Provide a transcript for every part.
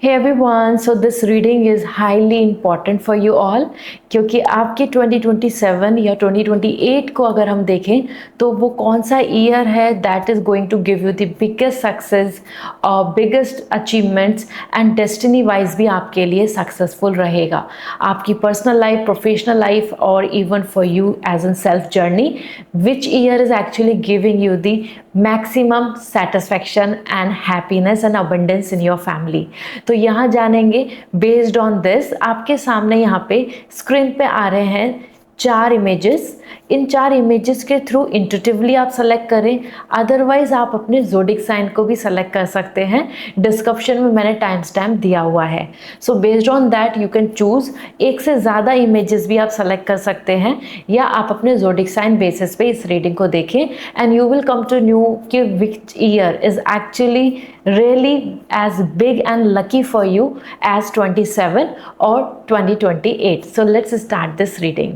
Hey everyone, so this reading is highly important for you all क्योंकि आपके 2027 या 2028 को अगर हम देखें तो वो कौन सा ईयर है that is going to give you the biggest success और biggest achievements and destiny wise भी आपके लिए सक्सेसफुल रहेगा आपकी पर्सनल लाइफ, प्रोफेशनल लाइफ और even for you as an self journey which year is actually giving you the maximum satisfaction and happiness and abundance in your family. तो यहाँ जानेंगे based on this. आपके सामने यहाँ पे स्क्रीन पे आ रहे हैं 4 इमेजेस। इन 4 इमेजेस के थ्रू इंट्यूटिवली आप सेलेक्ट करें, अदरवाइज आप अपने ज़ोडिक साइन को भी सेलेक्ट कर सकते हैं। डिस्क्रिप्शन में मैंने टाइम स्टैम्प दिया हुआ है। So based on that you can choose. एक से ज़्यादा इमेजेस भी आप सेलेक्ट कर सकते हैं या आप अपने ज़ोडिक साइन बेसिस पे इस रीडिंग को देखें and you will come to know कि which year is actually really as big and lucky for you as 27 or 2028. So let's start this reading.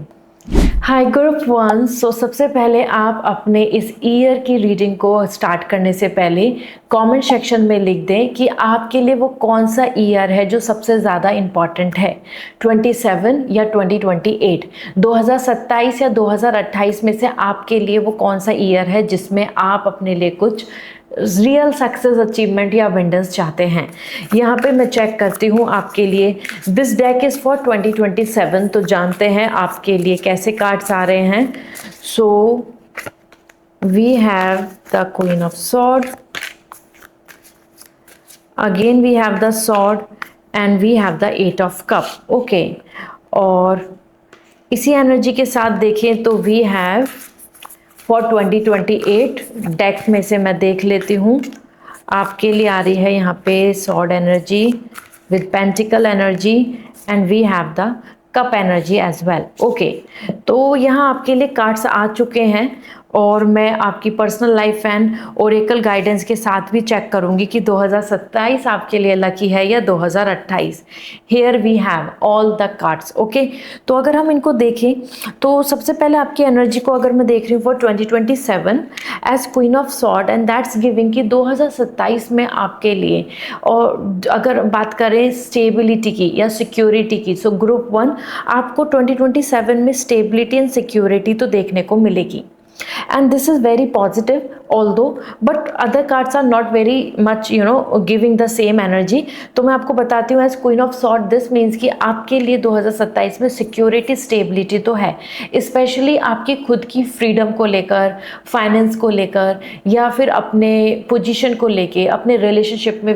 High group 1। सो सबसे पहले आप अपने इस ईयर की रीडिंग को स्टार्ट करने से पहले कमेंट सेक्शन में लिख दें कि आपके लिए वो कौन सा ईयर है जो सबसे ज़्यादा इम्पॉर्टेंट है, 27 या 2028, 2027 या 2028 में से आपके लिए वो कौन सा ईयर है जिसमें आप अपने लिए कुछ रियल सक्सेस, अचीवमेंट या अबंडेंस चाहते हैं। यहाँ पे मैं चेक करती हूँ आपके लिए। This deck is for 2027। तो जानते हैं आपके लिए कैसे कार्ड्स आ रहे हैं। So we have the queen of sword, again we have the sword and we have the 8 of cup. Okay, और इसी एनर्जी के साथ देखें तो वी हैव फॉर 2028 डेक में से मैं देख लेती हूँ आपके लिए आ रही है यहाँ पे sword energy with pentacle energy and we have the cup energy as well. Okay, तो यहाँ आपके लिए कार्ड्स आ चुके हैं और मैं आपकी personal life and oracle guidance के साथ भी चेक करूंगी कि 2027 आपके लिए लकी है या 2028। Here we have all the cards. Okay, तो अगर हम इनको देखें तो सबसे पहले आपकी एनर्जी को अगर मैं देख रही हूँ for 2027 as queen of sword and that's giving कि 2027 में आपके लिए, और अगर बात करें स्टेबिलिटी की या सिक्योरिटी की, सो ग्रुप 1 आपको 2027 में स्टेबिलिटी एंड सिक्योरिटी तो देखने को मिलेगी and this is very positive although but other cards are not very much giving the same energy। तो मैं आपको बताती हूँ as queen of sword this means कि आपके लिए 2027 में सिक्योरिटी, स्टेबिलिटी तो है, स्पेशली आपकी खुद की फ्रीडम को लेकर, फाइनेंस को लेकर या फिर अपने पोजीशन को लेके, अपने रिलेशनशिप में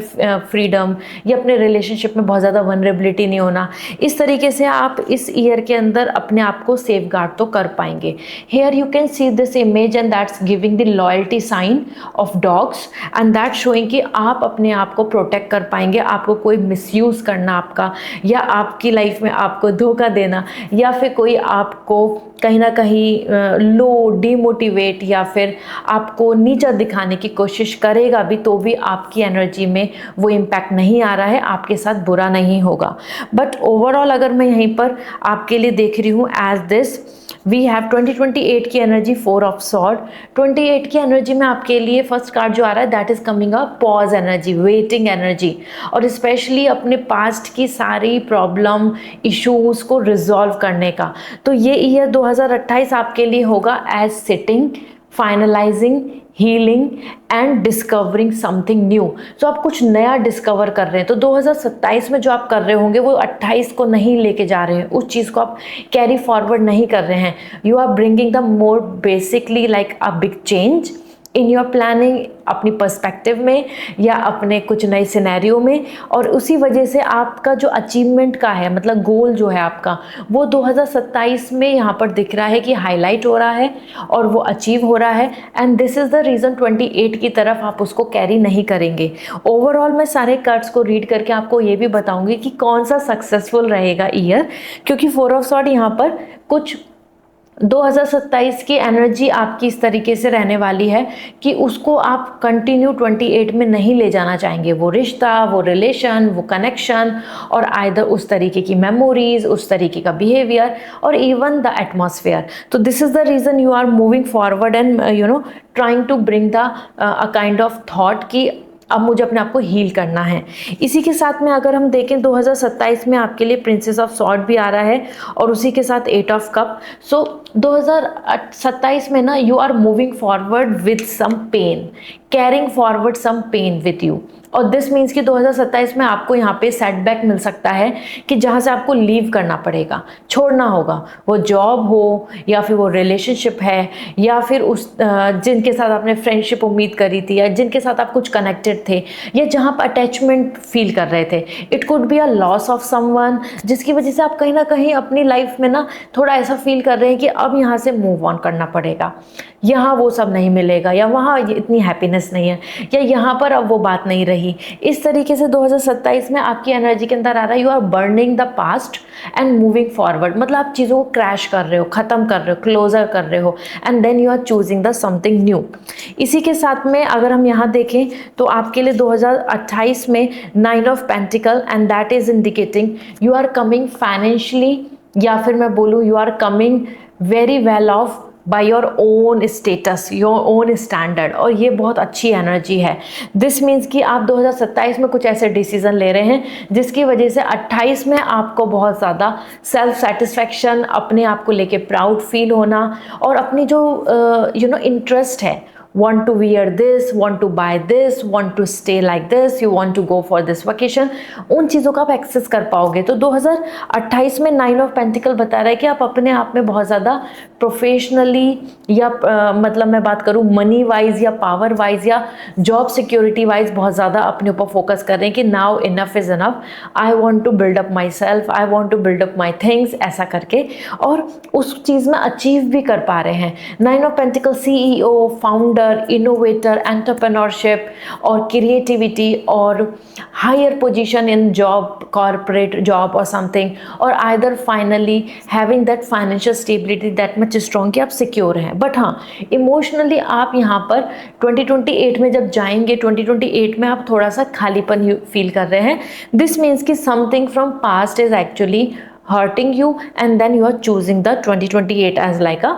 फ्रीडम या अपने रिलेशनशिप में बहुत ज़्यादा वनरेबिलिटी नहीं होना। इस तरीके से आप इस ईयर के अंदर अपने आप को सेफ गार्ड तो कर पाएंगे। Here you can see this image and that's giving the loyalty sign of dogs and that's showing कि आप अपने आप को प्रोटेक्ट कर पाएंगे। आपको कोई मिसयूज़ करना आपका या आपकी लाइफ में आपको धोखा देना या फिर कोई आपको कहीं ना कहीं लो, डीमोटिवेट या फिर आपको नीचा दिखाने की कोशिश करेगा भी तो भी आपकी एनर्जी में वो इम्पैक्ट नहीं आ रहा है, आपके साथ बुरा नहीं होगा। बट ओवरऑल अगर मैं यहीं पर आपके लिए देख रही हूँ एज दिस वी हैव 2028 की एनर्जी 4 ऑफ सॉर्ड। 28 की एनर्जी में आपके लिए फर्स्ट कार्ड जो आ रहा है that is coming a pause energy, waiting energy, और स्पेशली अपने पास्ट की सारी प्रॉब्लम, इश्यूज को रिजॉल्व करने का। तो ये ईयर 2028 आपके लिए होगा as sitting, finalising, healing and discovering something new. तो आप कुछ नया डिस्कवर कर रहे हैं। तो 2027 में जो आप कर रहे होंगे वो 28 को नहीं लेके जा रहे हैं, उस चीज़ को आप कैरी फॉरवर्ड नहीं कर रहे हैं। You are bringing the more basically like a big change in your planning, अपनी पर्सपेक्टिव में या अपने कुछ नए सिनेरियो में, और उसी वजह से आपका जो अचीवमेंट का है, मतलब गोल जो है आपका, वो 2027 में यहाँ पर दिख रहा है कि हाईलाइट हो रहा है और वो अचीव हो रहा है। And this is the reason 28 की तरफ आप उसको कैरी नहीं करेंगे। ओवरऑल मैं सारे कार्ड्स को रीड करके आपको ये भी बताऊँगी कि कौन सा सक्सेसफुल रहेगा ईयर, क्योंकि 4 ऑफ सॉर्ड यहाँ पर कुछ 2027 की एनर्जी आपकी इस तरीके से रहने वाली है कि उसको आप कंटिन्यू 28 में नहीं ले जाना चाहेंगे। वो रिश्ता, वो रिलेशन, वो कनेक्शन, और आइदर उस तरीके की मेमोरीज, उस तरीके का बिहेवियर और इवन द एटमॉस्फेयर। तो this is the reason you are moving forward and trying to bring the a kind of thought कि अब मुझे अपने आप को हील करना है। इसी के साथ में अगर हम देखें 2027 में आपके लिए प्रिंसेस ऑफ सॉर्ड भी आ रहा है और उसी के साथ 8 ऑफ कप। सो 2027 में ना you are moving forward with some pain, carrying forward some pain with you. और दिस मीन्स कि 2027 में आपको यहाँ पे सेटबैक मिल सकता है कि जहाँ से आपको लीव करना पड़ेगा, छोड़ना होगा। वो जॉब हो या फिर वो रिलेशनशिप है या फिर उस जिनके साथ आपने फ्रेंडशिप उम्मीद करी थी या जिनके साथ आप कुछ कनेक्टेड थे या जहाँ पर अटैचमेंट फील कर रहे थे। It could be a loss of someone, जिसकी वजह से आप कहीं ना कहीं अपनी लाइफ में ना थोड़ा ऐसा फील कर रहे हैं कि अब यहाँ से मूव ऑन करना पड़ेगा, यहाँ वो सब नहीं मिलेगा या वहाँ इतनी हैप्पीनेस नहीं है या यहाँ पर अब वो बात नहीं रही। इस तरीके से 2027 में आपकी एनर्जी के अंदर आ रहा है you are burning the past and moving forward. मतलब आप चीज़ों को क्रैश कर रहे हो, ख़त्म कर रहे हो, क्लोजर कर रहे हो and then you are choosing the something new. इसी के साथ में अगर हम यहाँ देखें तो आपके लिए 2028 में 9 of pentacle and that is indicating you are coming financially, या फिर मैं बोलूँ you are coming very well off by your own status, your own standard. और ये बहुत अच्छी एनर्जी है। दिस मीन्स कि आप 2027 में कुछ ऐसे डिसीजन ले रहे हैं जिसकी वजह से 28 में आपको बहुत ज़्यादा सेल्फ सेटिस्फैक्शन, अपने आप को लेके प्राउड फील होना और अपनी जो इंटरेस्ट है, want to wear this, want to buy this, want to stay like this, you want to go for this vacation, उन चीज़ों का आप एक्सेस कर पाओगे। तो 2028 में 9 ऑफ पेंटिकल बता रहा है कि आप अपने आप में बहुत ज़्यादा प्रोफेशनली या मतलब मैं बात करूँ मनी वाइज या पावर वाइज या जॉब सिक्योरिटी वाइज बहुत ज़्यादा अपने ऊपर फोकस कर रहे हैं कि now enough is enough, I want to build up my self, I want to build up my things, ऐसा करके और उस चीज़ में अचीव भी कर पा रहे हैं। 9 of pentacle CEO, founder, innovator, entrepreneurship और क्रिएटिविटी और higher position in job, corporate job और समथिंग, और either finally having that financial stability that much strong कि आप सिक्योर हैं। बट हाँ, इमोशनली आप यहाँ पर 2028 में जब जाएंगे, 2028 में आप थोड़ा सा खालीपन फील कर रहे हैं। दिस मीन्स कि something from past is actually hurting you and then you are choosing the 2028 as like a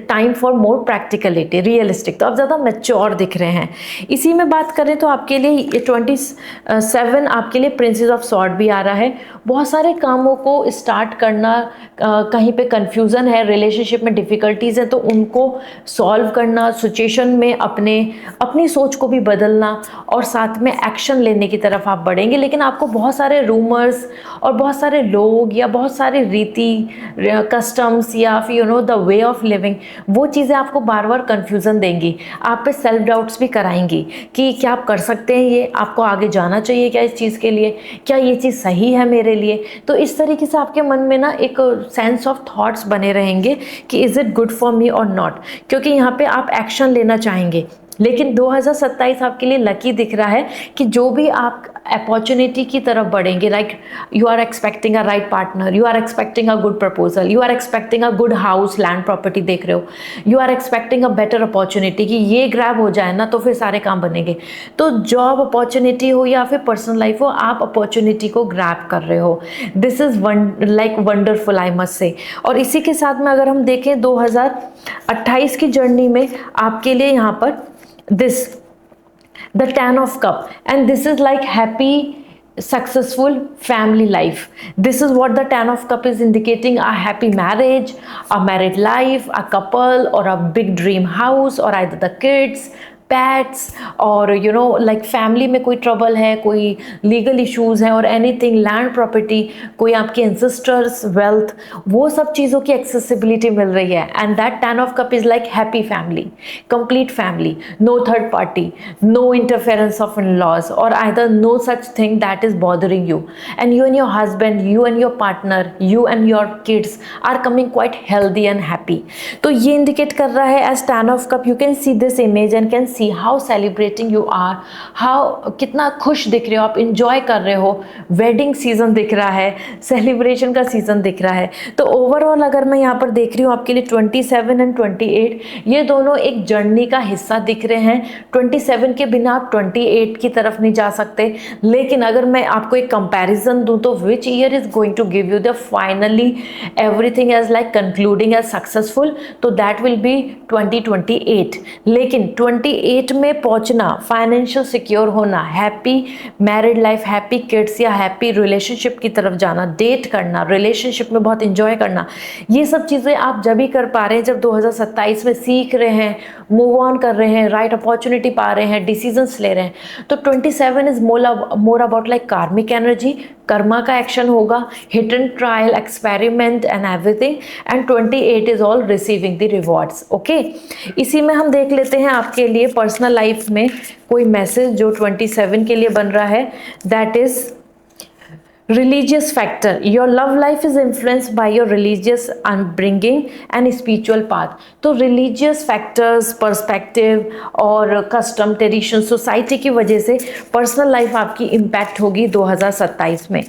time for more practicality, realistic. तो आप ज़्यादा मैच्योर दिख रहे हैं। इसी में बात करें तो आपके लिए 27 आपके लिए प्रिंसेस ऑफ सॉर्ड भी आ रहा है। बहुत सारे कामों को स्टार्ट करना, कहीं पे कंफ्यूजन है, रिलेशनशिप में डिफ़िकल्टीज़ है तो उनको सॉल्व करना, सिचुएशन में अपनी सोच को भी बदलना और साथ में एक्शन लेने की तरफ आप बढ़ेंगे। लेकिन आपको बहुत सारे रूमर्स और बहुत सारे लोग या बहुत सारे रीति कस्टम्स या फिर द वे ऑफ लिविंग, वो चीज़ें आपको बार बार कंफ्यूजन देंगी, आप पे सेल्फ डाउट्स भी कराएंगी कि क्या आप कर सकते हैं, ये आपको आगे जाना चाहिए क्या इस चीज़ के लिए, क्या ये चीज़ सही है मेरे लिए। तो इस तरीके से आपके मन में ना एक सेंस ऑफ थॉट्स बने रहेंगे कि is it good for me और नॉट, क्योंकि यहाँ पे आप एक्शन लेना चाहेंगे। लेकिन 2027 आपके लिए लकी दिख रहा है कि जो भी आप अपॉर्चुनिटी की तरफ बढ़ेंगे, like you are expecting a right partner, you are expecting a good proposal, you are expecting a good house, land property देख रहे हो, you are expecting a better opportunity कि ये ग्रैब हो जाए ना तो फिर सारे काम बनेंगे। तो जॉब अपॉर्चुनिटी हो या फिर पर्सनल लाइफ हो, आप अपॉर्चुनिटी को ग्रैब कर रहे हो। This is like wonderful, I must say. और इसी के साथ में अगर हम देखें 2028 की जर्नी में आपके लिए यहाँ पर the 10 of cup, and this is like happy successful family life. This is what the 10 of cup is indicating: a happy marriage, a married life, a couple, or a big dream house, or either the kids, pets और like family में कोई trouble है, कोई legal issues हैं और anything, land property, कोई आपके ancestors wealth, वो सब चीज़ों की एक्सेसिबिलिटी मिल रही है। And that 10 of cup is like happy family, complete family, no third party, no interference of in laws और either no such thing that is bothering you, and you and your husband, you and your partner, you and your kids are coming quite healthy and happy. तो ये indicate कर रहा है as 10 of cup. You can see this image and can see how celebrating you are, how कितना खुश दिख रहे हो आप, इंजॉय कर रहे हो, वेडिंग सीजन दिख रहा है, सेलिब्रेशन का सीजन दिख रहा है। तो ओवरऑल अगर मैं यहाँ पर देख रही हूँ आपके लिए 27 एंड 28 ये दोनों एक जर्नी का हिस्सा दिख रहे हैं। 27 के बिना आप 28 की तरफ नहीं जा सकते। लेकिन अगर मैं आपको एक कंपैरिजन दूं तो which year is going to give you the finally everything as like concluding as successful, तो दैट विल बी 2028। लेकिन 28 28 में पहुंचना, फाइनेंशियल सिक्योर होना, happy married life, happy kids या हैप्पी रिलेशनशिप की तरफ जाना, डेट करना, रिलेशनशिप में बहुत इंजॉय करना, ये सब चीज़ें आप जब भी कर पा रहे हैं जब 2027 में सीख रहे हैं, मूव ऑन कर रहे हैं, राइट अपॉर्चुनिटी पा रहे हैं, डिसीजंस ले रहे हैं। तो 27 इज मोर अबाउट लाइक कार्मिक एनर्जी, कर्मा का एक्शन होगा, hit and trial, experiment and everything, and 28 is all receiving the rewards. Okay, इसी में हम देख लेते हैं आपके लिए पर्सनल लाइफ में कोई मैसेज जो 27 के लिए बन रहा है, that is religious factor. Your love life is influenced by your religious upbringing and spiritual path. तो religious factors, perspective और custom, tradition, society की वजह से personal life आपकी impact होगी 2027 में।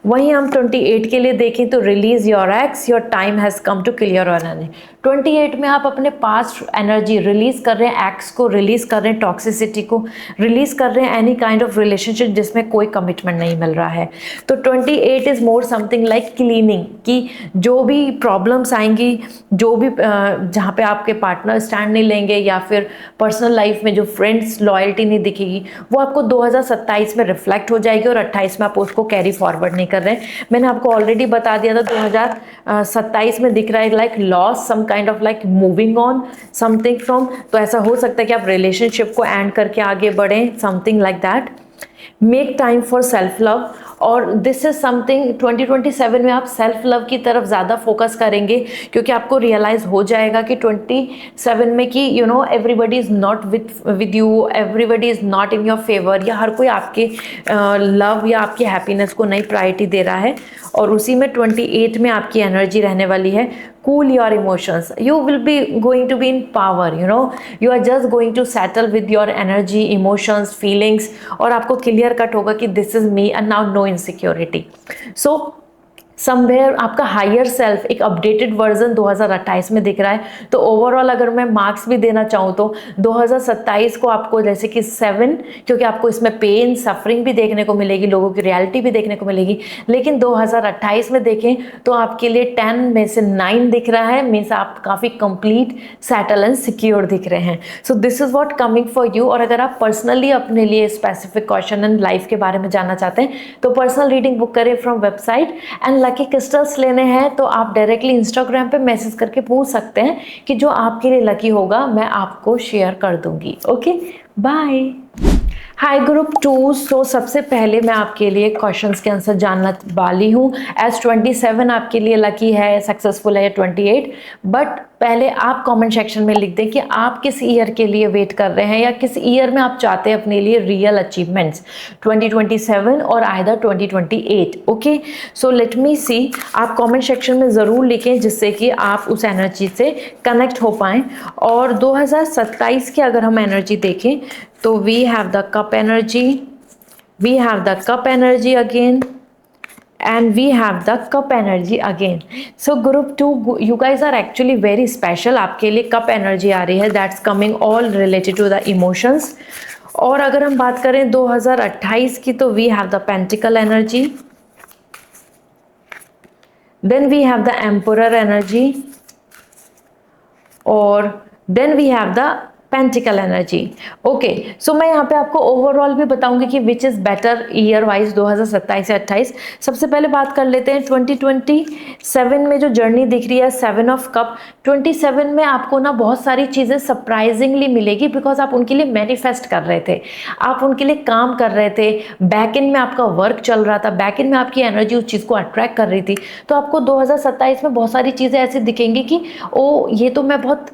वहीं हम 28 के लिए देखें तो release your ex, your time has come to clear your energy। 28 में आप अपने पास्ट एनर्जी रिलीज कर रहे हैं, एक्स को रिलीज कर रहे हैं, टॉक्सिसिटी को रिलीज कर रहे हैं, एनी काइंड ऑफ रिलेशनशिप जिसमें कोई कमिटमेंट नहीं मिल रहा है। तो 28 is more something like cleaning, कि जो भी प्रॉब्लम्स आएंगी, जो भी जहाँ पे आपके पार्टनर स्टैंड नहीं लेंगे या फिर पर्सनल लाइफ में जो फ्रेंड्स लॉयल्टी नहीं दिखेगी, वो आपको 2027 में रिफ्लेक्ट हो जाएगी और 28 में आप उसको कैरी फॉरवर्ड नहीं कर रहे हैं। मैंने आपको ऑलरेडी बता दिया था 2027 में दिख रहा है like loss, some kind of like moving on something from, तो ऐसा हो सकता है कि आप रिलेशनशिप को एंड करके आगे बढ़ें, something like that. Make time for self love, और दिस इज समथिंग 2027 में आप सेल्फ लव की तरफ ज़्यादा फोकस करेंगे, क्योंकि आपको रियलाइज़ हो जाएगा कि 27 में कि you know everybody is not with you, everybody is not in your favour, या हर कोई आपके लव या आपकी हैप्पीनेस को नई प्रायोरिटी दे रहा है। और उसी में 28 में आपकी एनर्जी रहने वाली है cool your emotions, you will be going to be in power, you know you are just going to settle with your energy, emotions, feelings, और आपको क्लियर कट होगा कि this is me and now no insecurity. So somewhere आपका higher self एक updated version 2028 में दिख रहा है। तो ओवरऑल अगर मैं मार्क्स भी देना चाहूँ तो 2027 को आपको जैसे कि 7, क्योंकि आपको इसमें पेन सफरिंग भी देखने को मिलेगी, लोगों की रियलिटी भी देखने को मिलेगी। लेकिन 2028 में देखें तो आपके लिए 10 में से 9 दिख रहा है, मीन्स आप काफ़ी कंप्लीट, सेटल एंड सिक्योर दिख रहे हैं। So this is what coming for you. और अगर आप पर्सनली अपने लिए स्पेसिफिक क्वेश्चन एंड लाइफ के बारे में जानना चाहते हैं तो पर्सनल रीडिंग बुक करें from website. And lucky crystals लेने हैं तो आप डायरेक्टली इंस्टाग्राम पे मैसेज करके पूछ सकते हैं कि जो आपके लिए लकी होगा मैं आपको शेयर कर दूंगी। Okay, bye. Hi group 2, so सबसे पहले मैं आपके लिए क्वेश्चंस के आंसर जानना वाली हूँ। एज 27 आपके लिए लकी है, सक्सेसफुल है 28, बट पहले आप कमेंट सेक्शन में लिख दें कि आप किस ईयर के लिए वेट कर रहे हैं या किस ईयर में आप चाहते हैं अपने लिए रियल अचीवमेंट्स, 2027 और either 2028। Okay, so let me see, आप कमेंट सेक्शन में ज़रूर लिखें जिससे कि आप उस एनर्जी से कनेक्ट हो पाएँ। और 2027 की अगर हम एनर्जी देखें तो we have the cup energy, we have the cup energy again, and we have the cup energy again. So group 2, you guys are actually very special. आपके लिए cup energy आ रही है, that's coming all related to the emotions. और अगर हम बात करें 2028 की तो we have the pentacle energy, then we have the emperor energy, और then we have the pentacle energy. Okay, so मैं यहाँ पे आपको ओवरऑल भी बताऊंगी कि which is better year wise 2027 या 28। सबसे पहले बात कर लेते हैं 2027 में जो जर्नी दिख रही है 7 ऑफ कप। 27 में आपको ना बहुत सारी चीज़ें सरप्राइजिंगली मिलेगी, बिकॉज आप उनके लिए मैनिफेस्ट कर रहे थे, आप उनके लिए काम कर रहे थे, बैक एंड में आपका वर्क चल रहा था, बैक एंड में आपकी एनर्जी उस चीज़ को अट्रैक्ट कर रही थी। तो आपको 2027 में बहुत सारी चीज़ें ऐसी दिखेंगी कि ओ ये तो मैं बहुत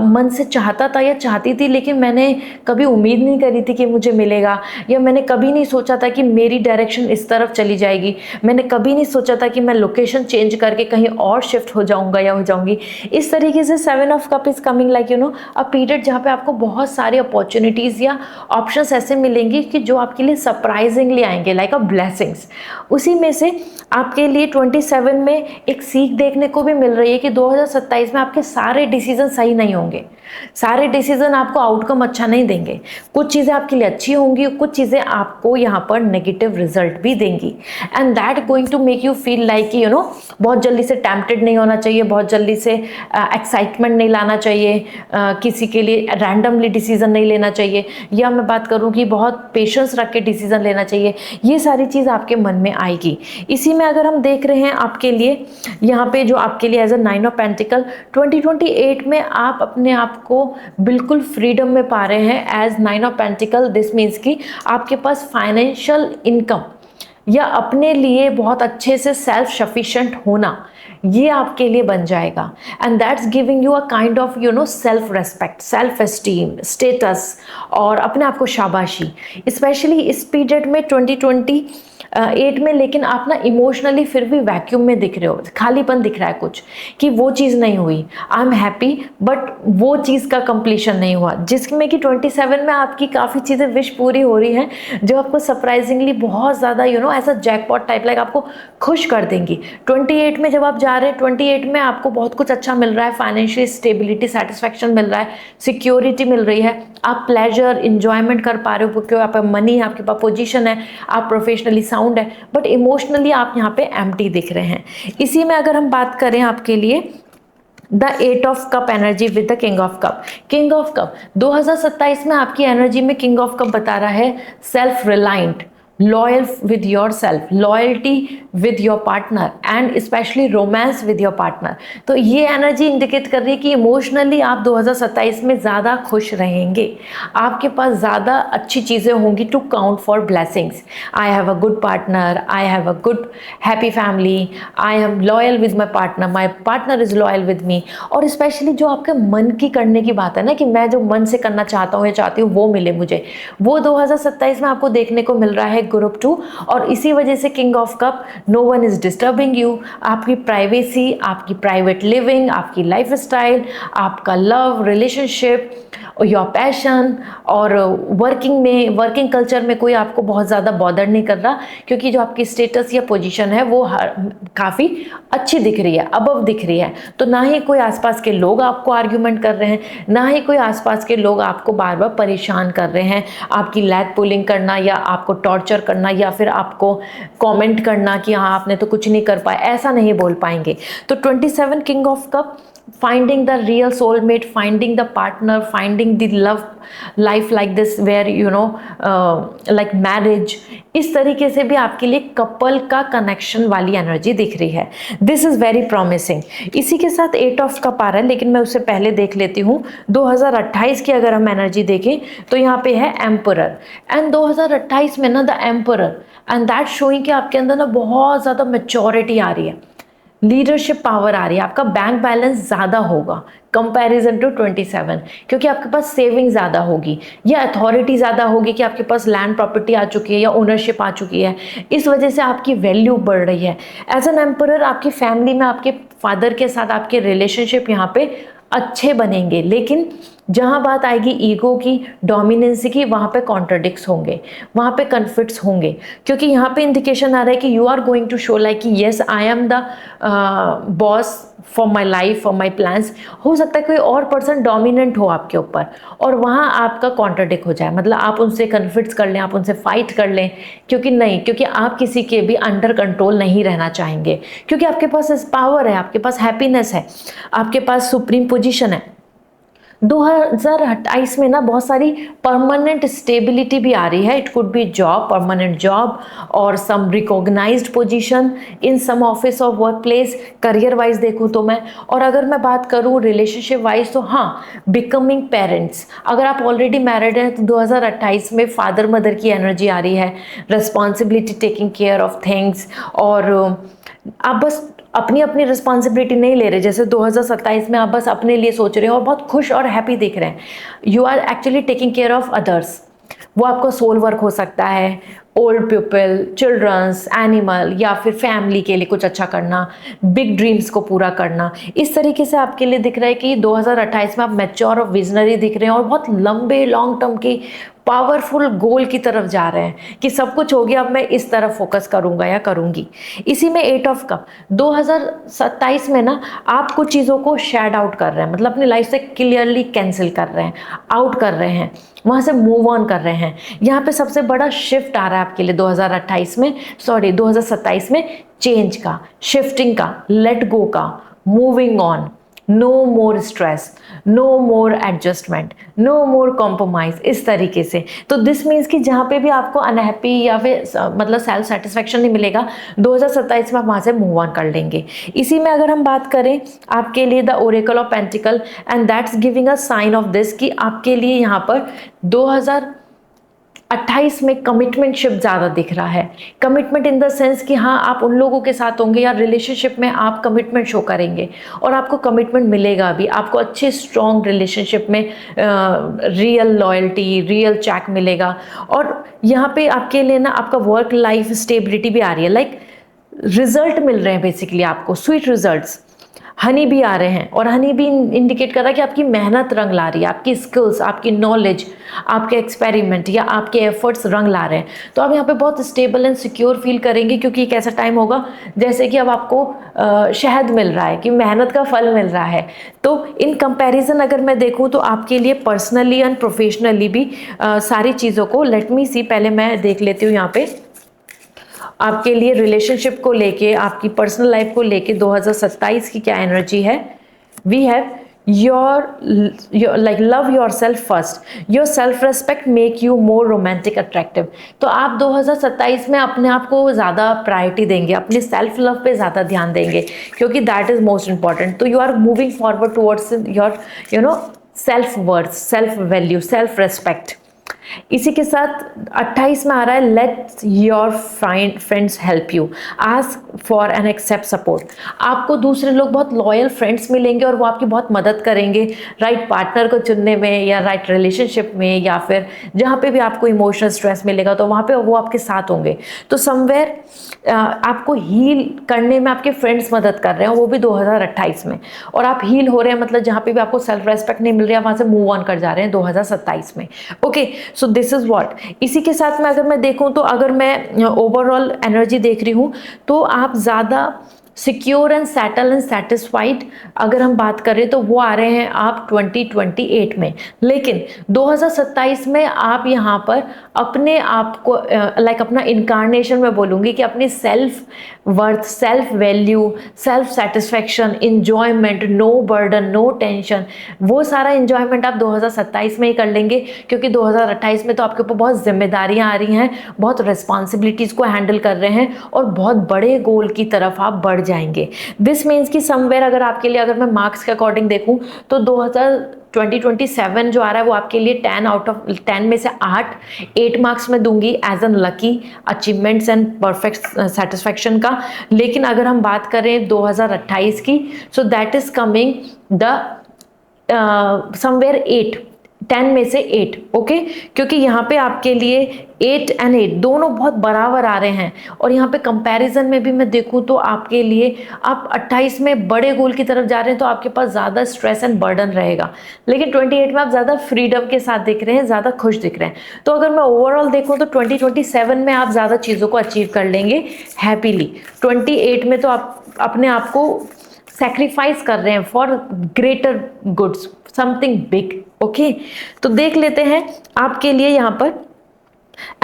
मन से चाहता था या चाहती थी, लेकिन मैंने कभी उम्मीद नहीं करी थी कि मुझे मिलेगा, या मैंने कभी नहीं सोचा था कि मेरी डायरेक्शन इस तरफ चली जाएगी, मैंने कभी नहीं सोचा था कि मैं लोकेशन चेंज करके कहीं और शिफ्ट हो जाऊंगा या हो जाऊंगी। इस तरीके से 7 of cup is coming like you no a period जहाँ पे आपको बहुत सारी अपॉर्चुनिटीज़ या ऑप्शंस ऐसे मिलेंगी कि जो आपके लिए सरप्राइजिंगली आएंगे, लाइक अ ब्लेसिंग्स। उसी में से आपके लिए 27 में एक सीख देखने को भी मिल रही है कि 2027 में आपके सारे डिसीजन सही नहीं होंगे, सारे डिसीजन सीजन आपको आउटकम अच्छा नहीं देंगे, कुछ चीज़ें आपके लिए अच्छी होंगी, कुछ चीज़ें आपको यहाँ पर नेगेटिव रिजल्ट भी देंगी, and that going to make you feel like you know बहुत जल्दी से टेम्पटेड नहीं होना चाहिए, बहुत जल्दी से एक्साइटमेंट नहीं लाना चाहिए, किसी के लिए रैंडमली डिसीजन नहीं लेना चाहिए, या मैं बात करूँ कि बहुत पेशेंस रख के डिसीजन लेना चाहिए। ये सारी चीज़ आपके मन में आएगी। इसी में अगर हम देख रहे हैं आपके लिए यहाँ पे जो आपके लिए एज अ 9 ऑफ पेंटिकल 2028 में आप अपने आप को बिल्कुल फ्रीडम में पा रहे हैं as 9 of pentacle. This means कि आपके पास फाइनेंशियल इनकम या अपने लिए बहुत अच्छे से सेल्फ सफिशिएंट होना, ये आपके लिए बन जाएगा, and that's giving you a kind of you know self respect, self esteem, status और अपने आप को शाबाशी। स्पेशली इस पीरियड में 2028 में, लेकिन आप ना इमोशनली फिर भी वैक्यूम में दिख रहे हो, खालीपन दिख रहा है कुछ, कि वो चीज़ नहीं हुई। आई एम हैप्पी बट वो चीज़ का कंप्लीशन नहीं हुआ, जिसमें कि 27 में आपकी काफ़ी चीज़ें विश पूरी हो रही हैं जो आपको सरप्राइजिंगली बहुत ज़्यादा यू नो ऐसा जैकपॉट टाइप लाइक आपको खुश कर देंगी। 28 में जब आप जा रहे हैं, 28 में आपको बहुत कुछ अच्छा मिल रहा है, फाइनेंशियल स्टेबिलिटी, सेटिस्फैक्शन मिल रहा है, सिक्योरिटी मिल रही है, आप प्लेजर इंजॉयमेंट कर पा रहे हो क्योंकि आप मनी है, आपके पास पोजीशन है, आप प्रोफेशनली साउंड है, बट इमोशनली आप यहाँ पे एम्प्टी दिख रहे हैं। इसी में अगर हम बात करें आपके लिए the 8 of cup energy with the king of cup. King of cup 2027 में आपकी एनर्जी में किंग ऑफ कप बता रहा है self reliant, loyal with your self, loyalty with your partner and specially romance with your partner. तो ये energy indicate कर रही है कि इमोशनली आप 2027 में ज़्यादा खुश रहेंगे, आपके पास ज़्यादा अच्छी चीज़ें होंगी to count for blessings. I have a good partner, I have a good happy family, I am loyal with my partner, my partner is loyal with me. और स्पेशली जो आपके मन की करने की बात है ना, कि मैं जो मन से करना चाहता हूँ या चाहती हूँ वो मिले मुझे, वो 2027 में आपको देखने को मिल रहा है ग्रुप 2। और इसी वजह से king of cup, no one is disturbing you, आपकी प्राइवेसी, आपकी प्राइवेट लिविंग, आपकी लाइफ स्टाइल, आपका लव रिलेशनशिप, योर पैशन और वर्किंग कल्चर में कोई आपको बहुत ज़्यादा बॉदर नहीं कर रहा, क्योंकि जो आपकी स्टेटस या पोजीशन है वो काफ़ी अच्छी दिख रही है, अबव दिख रही है। तो ना ही कोई आसपास के लोग आपको आर्ग्यूमेंट कर रहे हैं, ना ही कोई आसपास के लोग आपको बार बार परेशान कर रहे हैं, आपकी लैग पुलिंग करना या आपको टॉर्चर करना या फिर आपको कमेंट करना कि हाँ आपने तो कुछ नहीं कर पाया, ऐसा नहीं बोल पाएंगे। तो 27 king of cup, finding the real soulmate, finding the partner, finding the love life like this where you know like marriage, इस तरीके से भी आपके लिए कपल का कनेक्शन वाली एनर्जी दिख रही है। This is very promising. इसी के साथ 8 ऑफ कप आ रहा है, लेकिन मैं उससे पहले देख लेती हूँ 2028 की अगर हम एनर्जी देखें तो यहाँ पे है एम्परर, एंड 2028 में ना the emperor and that showing कि आपके अंदर ना बहुत ज़्यादा मैच्योरिटी आ रही है, लीडरशिप पावर आ रही है, आपका बैंक बैलेंस ज़्यादा होगा कंपैरिजन टू 27, क्योंकि आपके पास सेविंग ज़्यादा होगी या अथॉरिटी ज़्यादा होगी कि आपके पास लैंड प्रॉपर्टी आ चुकी है या ओनरशिप आ चुकी है, इस वजह से आपकी वैल्यू बढ़ रही है। एज एन एम्परर आपकी फैमिली में आपके फादर के साथ आपके रिलेशनशिप यहाँ पे अच्छे बनेंगे, लेकिन जहाँ बात आएगी ईगो की, डोमिनेंसी की, वहाँ पे कॉन्ट्रडिक्ट्स होंगे, वहाँ पे कन्फ्लिक्ट्स होंगे, क्योंकि यहाँ पे इंडिकेशन आ रहा है कि you are going to show like कि yes I am the boss for my life, for my plans. हो सकता है कोई और पर्सन डोमिनेंट हो आपके ऊपर और वहाँ आपका कॉन्ट्रडिक्ट हो जाए, मतलब आप उनसे कन्फ्लिक्ट्स कर लें, आप उनसे फाइट कर लें, क्योंकि आप किसी के भी अंडर कंट्रोल नहीं रहना चाहेंगे, क्योंकि आपके पास पावर है, आपके पास हैप्पीनेस है, आपके पास सुप्रीम पोजीशन है। 2028 में ना बहुत सारी परमानेंट स्टेबिलिटी भी आ रही है। It could be job, permanent job और some recognised position in some office और वर्क प्लेस, करियर वाइज देखूँ तो मैं। और अगर मैं बात करूँ रिलेशनशिप वाइज तो हाँ, बिकमिंग पेरेंट्स, अगर आप ऑलरेडी मैरिड हैं तो 2028 में फादर मदर की एनर्जी आ रही है, responsibility, taking care of things, और आप बस अपनी अपनी रिस्पॉन्सिबिलिटी नहीं ले रहे, जैसे 2027 में आप बस अपने लिए सोच रहे हो और बहुत खुश और हैप्पी दिख रहे हैं। You are actually taking care of others. वो आपका सोल वर्क हो सकता है, ओल्ड पीपल, चिल्ड्रंस, एनिमल या फिर फैमिली के लिए कुछ अच्छा करना, बिग ड्रीम्स को पूरा करना, इस तरीके से आपके लिए दिख रहा है कि 2028 में आप मैच्योर और विजनरी दिख रहे हैं और बहुत लंबे लॉन्ग टर्म की पावरफुल गोल की तरफ जा रहे हैं कि सब कुछ हो गया, अब मैं इस तरफ फोकस करूंगा या करूंगी। इसी में 8 ऑफ कप 2027 में ना आप कुछ चीज़ों को शेड आउट कर रहे हैं, मतलब अपनी लाइफ से क्लियरली कैंसिल कर रहे हैं, आउट कर रहे हैं, वहाँ से मूव ऑन कर रहे हैं। यहाँ पे सबसे बड़ा शिफ्ट आ रहा है आपके लिए 2027 में चेंज का, शिफ्टिंग का, लेट गो का, moving on, no more stress, no more adjustment, no more compromise, इस तरीके से। तो दिस मीन्स कि जहाँ पे भी आपको अनहैप्पी या फिर मतलब सेल्फ सेटिस्फेक्शन नहीं मिलेगा, 2027 में आप वहाँ से मूव ऑन कर लेंगे। इसी में अगर हम बात करें आपके लिए the oracle of pentacle, and that's giving a sign of this कि आपके लिए यहाँ पर 2028 में कमिटमेंटशिप ज़्यादा दिख रहा है। कमिटमेंट इन द सेंस कि हाँ, आप उन लोगों के साथ होंगे या रिलेशनशिप में आप कमिटमेंट शो करेंगे और आपको कमिटमेंट मिलेगा भी, आपको अच्छे स्ट्रॉन्ग रिलेशनशिप में रियल लॉयल्टी, रियल चेक मिलेगा। और यहाँ पे आपके लिए ना आपका वर्क लाइफ स्टेबिलिटी भी आ रही है, लाइक रिजल्ट मिल रहे हैं बेसिकली आपको, स्वीट रिजल्ट्स, हनी भी आ रहे हैं। और हनी भी इंडिकेट कर रहा है कि आपकी मेहनत रंग ला रही है, आपकी स्किल्स, आपकी नॉलेज, आपके एक्सपेरिमेंट या आपके एफर्ट्स रंग ला रहे हैं। तो आप यहाँ पे बहुत स्टेबल एंड सिक्योर फील करेंगे, क्योंकि एक ऐसा टाइम होगा जैसे कि अब आपको शहद मिल रहा है, कि मेहनत का फल मिल रहा है। तो इन कंपैरिजन अगर मैं देखूँ तो आपके लिए पर्सनली एंड प्रोफेशनली भी सारी चीज़ों को, लेट मी सी, पहले मैं देख लेती हूँ यहाँ पे आपके लिए रिलेशनशिप को लेके, आपकी पर्सनल लाइफ को लेके 2027 की क्या एनर्जी है। We have your like love your self first, your self respect make you more romantic attractive. तो आप 2027 में अपने आप को ज़्यादा प्रायोरिटी देंगे, अपने सेल्फ लव पे ज़्यादा ध्यान देंगे, क्योंकि दैट इज़ मोस्ट इंपॉर्टेंट। तो you are moving forward towards your self worth, self value, self respect. इसी के साथ 28 में आ रहा है let your friends help you, ask for and accept support. आपको दूसरे लोग बहुत लॉयल फ्रेंड्स मिलेंगे और वो आपकी बहुत मदद करेंगे राइट पार्टनर को चुनने में या राइट रिलेशनशिप में, या फिर जहाँ पे भी आपको इमोशनल स्ट्रेस मिलेगा तो वहाँ पे वो आपके साथ होंगे। तो समवेयर आपको हील करने में आपके फ्रेंड्स मदद कर रहे हैं, वो भी 2028 में। और आप हील हो रहे हैं, मतलब जहाँ पे भी आपको सेल्फ रेस्पेक्ट नहीं मिल रहा है वहाँ से मूव ऑन कर जा रहे हैं 2027 में। Okay, so this is what. इसी के साथ में अगर मैं देखूं तो अगर मैं ओवरऑल एनर्जी देख रही हूं तो आप ज़्यादा secure and settle and satisfied अगर हम बात करें तो वो आ रहे हैं आप 2028 में। लेकिन 2027 में आप यहाँ पर अपने आप को लाइक अपना इनकारनेशन में बोलूँगी कि अपनी self worth, self value, self satisfaction, enjoyment, no burden, no tension, वो सारा इंजॉयमेंट आप 2027 में ही कर लेंगे, क्योंकि 2028 में तो आपके ऊपर बहुत जिम्मेदारियां आ रही हैं, बहुत रिस्पॉन्सिबिलिटीज़ को हैंडल कर रहे हैं और बहुत बड़े गोल की तरफ आप बढ़ जाएंगे। दिस मीन्स कि समवेयर अगर आपके लिए, अगर मैं मार्क्स के अकॉर्डिंग देखूं तो 2027 जो आ रहा है वो आपके लिए 10 आउट ऑफ 10 में से 8 मार्क्स में दूंगी as an lucky achievements and perfect satisfaction का। लेकिन अगर हम बात करें 2028 की, so that is coming the somewhere 10 में से 8, ओके, क्योंकि यहाँ पे आपके लिए 8 एंड 8 दोनों बहुत बराबर आ रहे हैं। और यहाँ पे कंपैरिजन में भी मैं देखूँ तो आपके लिए आप 28 में बड़े गोल की तरफ जा रहे हैं तो आपके पास ज़्यादा स्ट्रेस एंड बर्डन रहेगा, लेकिन 28 में आप ज़्यादा फ्रीडम के साथ दिख रहे हैं, ज़्यादा खुश दिख रहे हैं। तो अगर मैं ओवरऑल देखूँ तो 2027 में आप ज़्यादा चीज़ों को अचीव कर लेंगे हैप्पीली। 28 में तो आप अपने आप को सैक्रिफाइस कर रहे हैं for greater goods, something big. Okay, तो देख लेते हैं आपके लिए यहाँ पर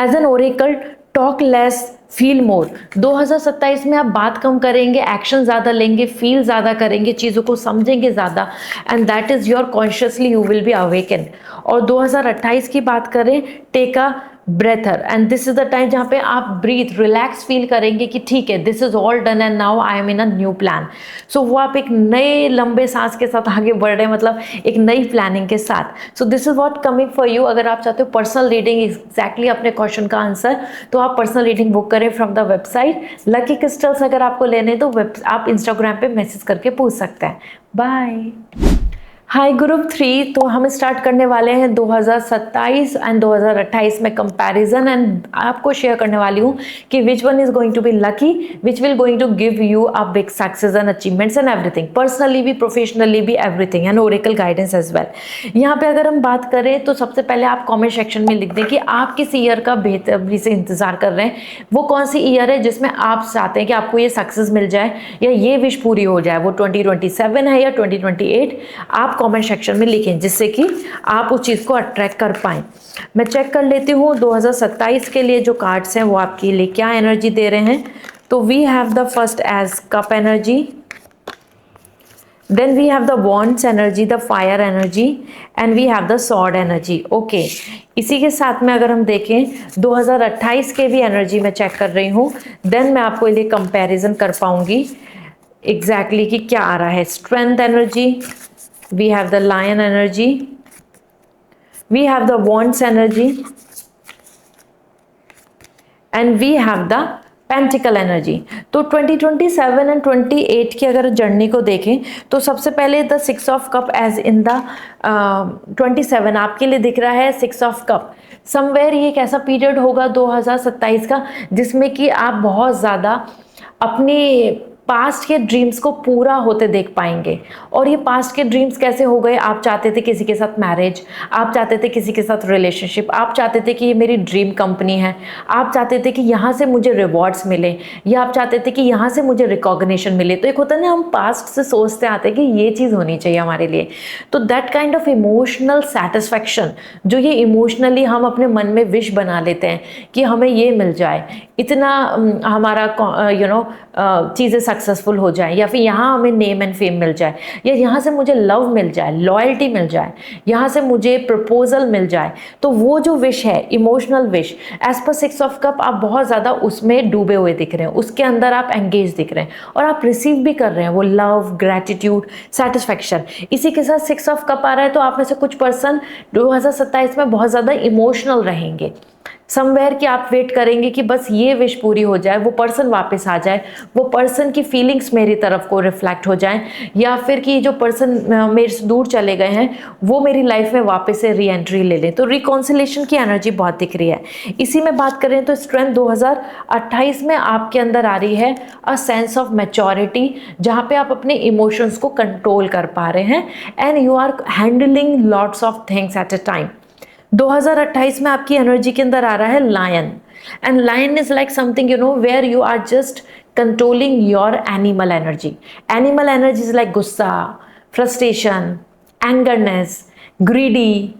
as an oracle talk less feel more. 2027 में आप बात कम करेंगे, एक्शन ज़्यादा लेंगे, फील ज़्यादा करेंगे, चीज़ों को समझेंगे ज़्यादा, and that is your consciously you will be awaken. और 2028 की बात करें, take a breather and this is the time जहाँ पे आप ब्रीथ रिलैक्स फील करेंगे कि ठीक है, this is all done and now I am in a new plan. So वो आप एक नए लंबे सांस के साथ आगे बढ़ रहे हैं, मतलब एक नई प्लानिंग के साथ। सो this is what coming for you. अगर आप चाहते हो पर्सनल रीडिंग एग्जैक्टली अपने क्वेश्चन का आंसर, तो आप पर्सनल रीडिंग बुक करें from the website lucky crystals. अगर आपको लेने तो आप इंस्टाग्राम पे मैसेज करके पूछ सकते हैं। बाय। हाय ग्रुप 3, तो हम स्टार्ट करने वाले हैं 2027 एंड 2028 में कंपैरिजन, एंड आपको शेयर करने वाली हूँ कि which one is going to be lucky, which will going to give you a big success and achievements and everything, personally भी, प्रोफेशनली भी, everything, and oracle guidance as well. यहाँ पे अगर हम बात करें तो सबसे पहले आप कॉमेंट सेक्शन में लिख दें कि आप किस ईयर का बेहतरी से इंतजार कर रहे हैं, वो कौन सी ईयर है जिसमें आप चाहते हैं कि आपको ये सक्सेस मिल जाए या ये विश पूरी हो जाए, वो 2027 है या 2028, आप कमेंट सेक्शन में लिखें जिससे कि आप उस चीज़ को अट्रैक्ट कर पाएं। मैं चेक कर लेती हूँ 2027 के लिए जो कार्ड्स हैं वो आपके लिए क्या एनर्जी दे रहे हैं। तो we have the first ace cup energy, then we have the wands energy, the fire energy, and we have the sword energy. Okay, इसी के साथ में अगर हम देखें 2028 के भी एनर्जी मैं चेक कर रही हूँ, देन मैं आपको ये कंपैरिजन कर पाऊंगी एग्जैक्टली कि क्या आ रहा है। Strength energy, we have the lion energy, we have the wands energy, and we have the pentacle energy. तो 2027 एंड 28 की अगर जर्नी को देखें तो सबसे पहले the 6 of cup as in the 27 आपके लिए दिख रहा है 6 ऑफ कप। समवेयर ये एक ऐसा पीरियड होगा 2027 का जिसमें कि आप बहुत ज़्यादा अपने पास्ट के ड्रीम्स को पूरा होते देख पाएंगे। और ये पास्ट के ड्रीम्स कैसे हो गए, आप चाहते थे किसी के साथ मैरिज, आप चाहते थे किसी के साथ रिलेशनशिप, आप चाहते थे कि ये मेरी ड्रीम कंपनी है, आप चाहते थे कि यहाँ से मुझे रिवॉर्ड्स मिले, या आप चाहते थे कि यहाँ से मुझे रिकॉग्निशन मिले। तो एक होता है ना, हम पास्ट से सोचते आते हैं कि ये चीज़ होनी चाहिए हमारे लिए। तो that kind of emotional satisfaction, जो ये इमोशनली हम अपने मन में विश बना लेते हैं कि हमें ये मिल जाए, इतना हमारा चीज़ें सक्सेसफुल हो जाए, या फिर यहाँ हमें नेम एंड फेम मिल जाए, या यहाँ से मुझे लव मिल जाए, लॉयल्टी मिल जाए, यहाँ से मुझे प्रपोजल मिल जाए। तो वो जो विश है, emotional wish, as per 6 of cup आप बहुत ज़्यादा उसमें डूबे हुए दिख रहे हैं, उसके अंदर आप एंगेज दिख रहे हैं और आप रिसीव भी कर रहे हैं वो लव, ग्रैटिट्यूड, सेटिस्फैक्शन। इसी के साथ 6 ऑफ कप आ रहा है, तो आप में से कुछ पर्सन 2027 में बहुत ज़्यादा इमोशनल रहेंगे। समवेयर कि आप वेट करेंगे कि बस ये विश पूरी हो जाए, वो पर्सन वापस आ जाए, वो पर्सन की फीलिंग्स मेरी तरफ को रिफ्लेक्ट हो जाए, या फिर कि जो पर्सन मेरे से दूर चले गए हैं वो मेरी लाइफ में वापस से री एंट्री ले लें। तो रिकॉन्सिलेशन की एनर्जी बहुत दिख रही है। इसी में बात करें तो स्ट्रेंथ 2028 में आपके अंदर आ रही है अ सेंस ऑफ मैच्योरिटी, जहाँ पे आप अपने इमोशंस को कंट्रोल कर पा रहे हैं, and you are handling lots of things at a time. 2028 में आपकी एनर्जी के अंदर आ रहा है lion, and lion is like something where you are just controlling your animal energy. Animal energy is like गुस्सा, फ्रस्ट्रेशन, एंगरनेस, ग्रीडी,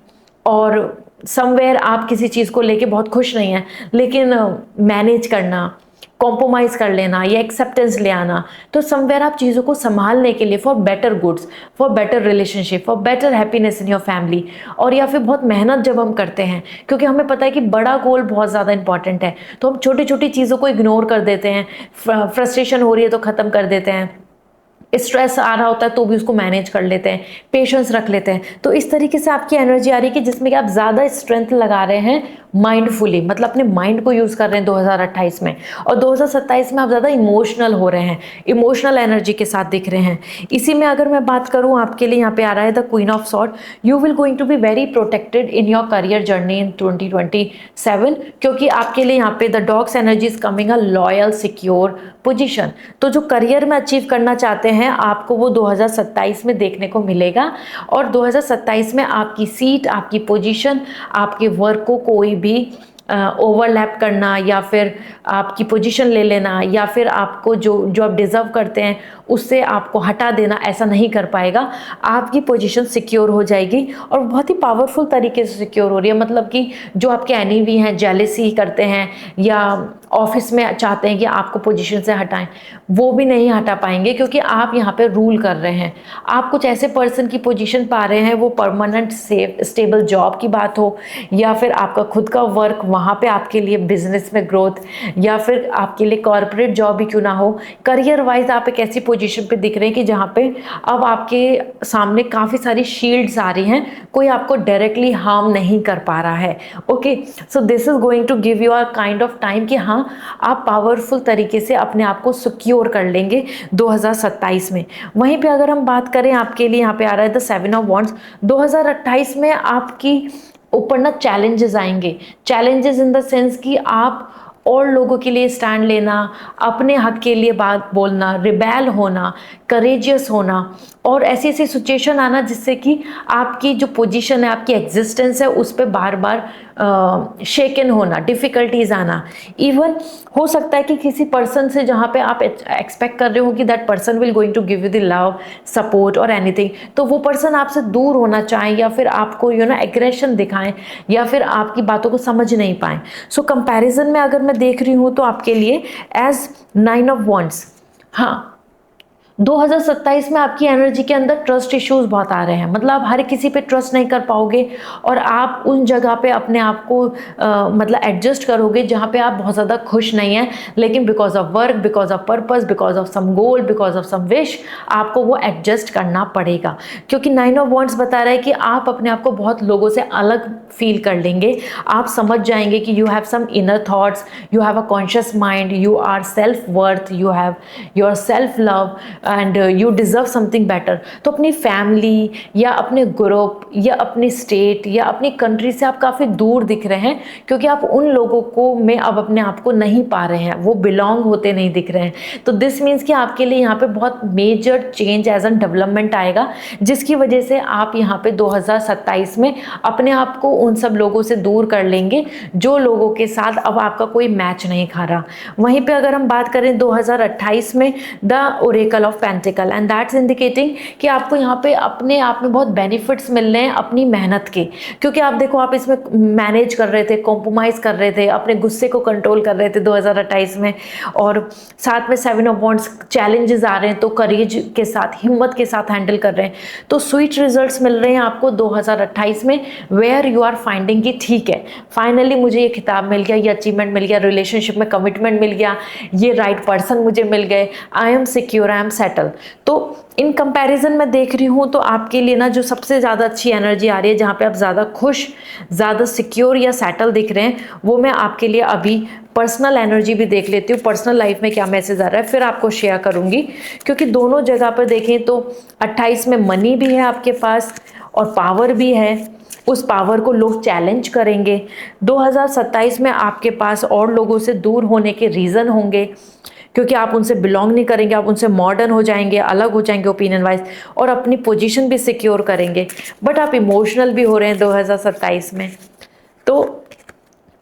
और somewhere आप किसी चीज़ को लेके बहुत खुश नहीं हैं लेकिन मैनेज करना, कॉम्प्रोमाइज कर लेना या एक्सेप्टेंस ले आना। तो समवेयर आप चीज़ों को संभालने के लिए for better goods, for better relationship, for better happiness in your family, और या फिर बहुत मेहनत जब हम करते हैं, क्योंकि हमें पता है कि बड़ा गोल बहुत ज़्यादा इंपॉर्टेंट है, तो हम छोटी छोटी चीज़ों को इग्नोर कर देते हैं। फ्रस्ट्रेशन हो रही है तो ख़त्म कर देते हैं, स्ट्रेस आ रहा होता है तो भी उसको मैनेज कर लेते हैं, पेशेंस रख लेते हैं। तो इस तरीके से आपकी एनर्जी आ रही है कि जिसमें कि आप ज़्यादा स्ट्रेंथ लगा रहे हैं माइंडफुली, मतलब अपने माइंड को यूज़ कर रहे हैं 2028 में, और 2027 में आप ज़्यादा इमोशनल हो रहे हैं, इमोशनल एनर्जी के साथ दिख रहे हैं। इसी में अगर मैं बात करूँ आपके लिए, यहाँ पे आ रहा है the queen of sword. You will going to be very protected in your career journey in 2027, क्योंकि आपके लिए यहाँ पे the dogs energy is coming a loyal secure position. तो जो करियर में अचीव करना चाहते हैं आपको वो 2027 में देखने को मिलेगा, और 2027 में आपकी सीट, आपकी पोजीशन, आपके वर्क को कोई भी ओवरलैप करना या फिर आपकी पोजीशन ले लेना या फिर आपको जो आप डिज़र्व करते हैं उससे आपको हटा देना, ऐसा नहीं कर पाएगा। आपकी पोजीशन सिक्योर हो जाएगी और बहुत ही पावरफुल तरीके से सिक्योर हो रही है। मतलब कि जो आपके एनिमी हैं, जेलेसी करते हैं या ऑफिस में चाहते हैं कि आपको पोजीशन से हटाएं, वो भी नहीं हटा पाएंगे, क्योंकि आप यहाँ पे रूल कर रहे हैं। आप कुछ ऐसे पर्सन की पोजीशन पा रहे हैं, वो परमानेंट सेफ स्टेबल जॉब की बात हो, या फिर आपका खुद का वर्क, वहाँ पे आपके लिए बिजनेस में ग्रोथ, या फिर आपके लिए कॉर्पोरेट जॉब भी क्यों ना हो। करियर वाइज आप एक ऐसी पोजीशन पे दिख रहे हैं कि जहाँ पे अब आपके सामने काफ़ी सारी शील्ड्स आ रही हैं, कोई आपको डायरेक्टली हार्म नहीं कर पा रहा है। Okay, so this is going to give you a kind of time कि हाँ, कितना आप पावरफुल तरीके से अपने आप को सिक्योर कर लेंगे 2027 में। वहीं पे अगर हम बात करें आपके लिए, यहाँ पे आ रहा है द 7 ऑफ वॉन्ड्स। 2028 में आपकी ऊपर ना चैलेंजेस आएंगे, चैलेंजेस इन द सेंस कि आप और लोगों के लिए स्टैंड लेना, अपने हक के लिए बात बोलना, रिबेल होना, करेजियस होना, और ऐसी ऐसी सिचुएशन आना जिससे कि आपकी जो पोजीशन है, आपकी एग्जिस्टेंस है, उस पर बार बार शेकन होना, डिफ़िकल्टीज आना। इवन हो सकता है कि किसी पर्सन से जहाँ पे आप एक्सपेक्ट कर रहे हो कि that person will going to give you the love, support और एनीथिंग, तो वो पर्सन आपसे दूर होना चाहे या फिर आपको एग्रेशन दिखाएं या फिर आपकी बातों को समझ नहीं पाए। सो कंपैरिजन में अगर मैं देख रही हूँ तो आपके लिए एज 9 ऑफ वॉन्ड्स, हाँ 2027 में आपकी एनर्जी के अंदर ट्रस्ट इश्यूज बहुत आ रहे हैं, मतलब आप हर किसी पे ट्रस्ट नहीं कर पाओगे और आप उन जगह पे अपने आप को मतलब एडजस्ट करोगे जहाँ पे आप बहुत ज़्यादा खुश नहीं हैं, लेकिन because of work, because of purpose, because of some goal, because of some wish आपको वो एडजस्ट करना पड़ेगा। क्योंकि 9 ऑफ वॉन्ड्स बता रहा है कि आप अपने आप को बहुत लोगों से अलग फील कर लेंगे, आप समझ जाएंगे कि you have some inner thoughts, you have a conscious mind, you are self worth, you have your self love and you deserve something better. तो अपनी फैमिली या अपने ग्रुप या अपने स्टेट या अपनी कंट्री से आप काफ़ी दूर दिख रहे हैं, क्योंकि आप उन लोगों को में अब अपने आप को नहीं पा रहे हैं, वो बिलोंग होते नहीं दिख रहे हैं। तो दिस मीन्स कि आपके लिए यहाँ पे बहुत major change as an development आएगा, जिसकी वजह से आप यहाँ पे 2027 में अपने आप को उन सब लोगों से दूर कर लेंगे जो लोगों के साथ अब आपका कोई मैच नहीं खा रहा। वहीं पे अगर हम बात करें 2028 में the oracle of pentacle, and that's indicating कि आपको यहाँ पे अपने आप में बहुत बेनिफिट्स मिल रहे हैं अपनी मेहनत के। क्योंकि आप देखो, आप इसमें मैनेज कर रहे थे, कॉम्प्रोमाइज़ कर रहे थे, अपने गुस्से को कंट्रोल कर रहे थे 2028 में, और साथ में 7 ऑफ वॉन्ड्स, चैलेंजेस आ रहे हैं तो करेज के साथ, हिम्मत के साथ हैंडल कर रहे हैं। तो स्वीट रिजल्ट्स मिल रहे हैं आपको 2028 में, वेयर यू आर फाइंडिंग कि ठीक है, फाइनली मुझे ये खिताब मिल गया, ये अचीवमेंट मिल गया, रिलेशनशिप में कमिटमेंट मिल गया, ये राइट पर्सन मुझे मिल गए, I am secure, I am settle. तो इन कंपैरिजन में देख रही हूँ तो आपके लिए ना जो सबसे ज़्यादा अच्छी एनर्जी आ रही है, जहाँ पे आप ज़्यादा खुश, ज़्यादा सिक्योर या सेटल दिख रहे हैं, वो मैं आपके लिए अभी पर्सनल एनर्जी भी देख लेती हूँ, पर्सनल लाइफ में क्या मैसेज आ रहा है, फिर आपको शेयर करूँगी। क्योंकि दोनों जगह पर देखें तो 28 में मनी भी है आपके पास और पावर भी है, उस पावर को लोग चैलेंज करेंगे। 2027 में आपके पास और लोगों से दूर होने के रीज़न होंगे, क्योंकि आप उनसे बिलोंग नहीं करेंगे, आप उनसे मॉडर्न हो जाएंगे, अलग हो जाएंगे ओपिनियन वाइज, और अपनी पोजीशन भी सिक्योर करेंगे। बट आप इमोशनल भी हो रहे हैं 2027 में। तो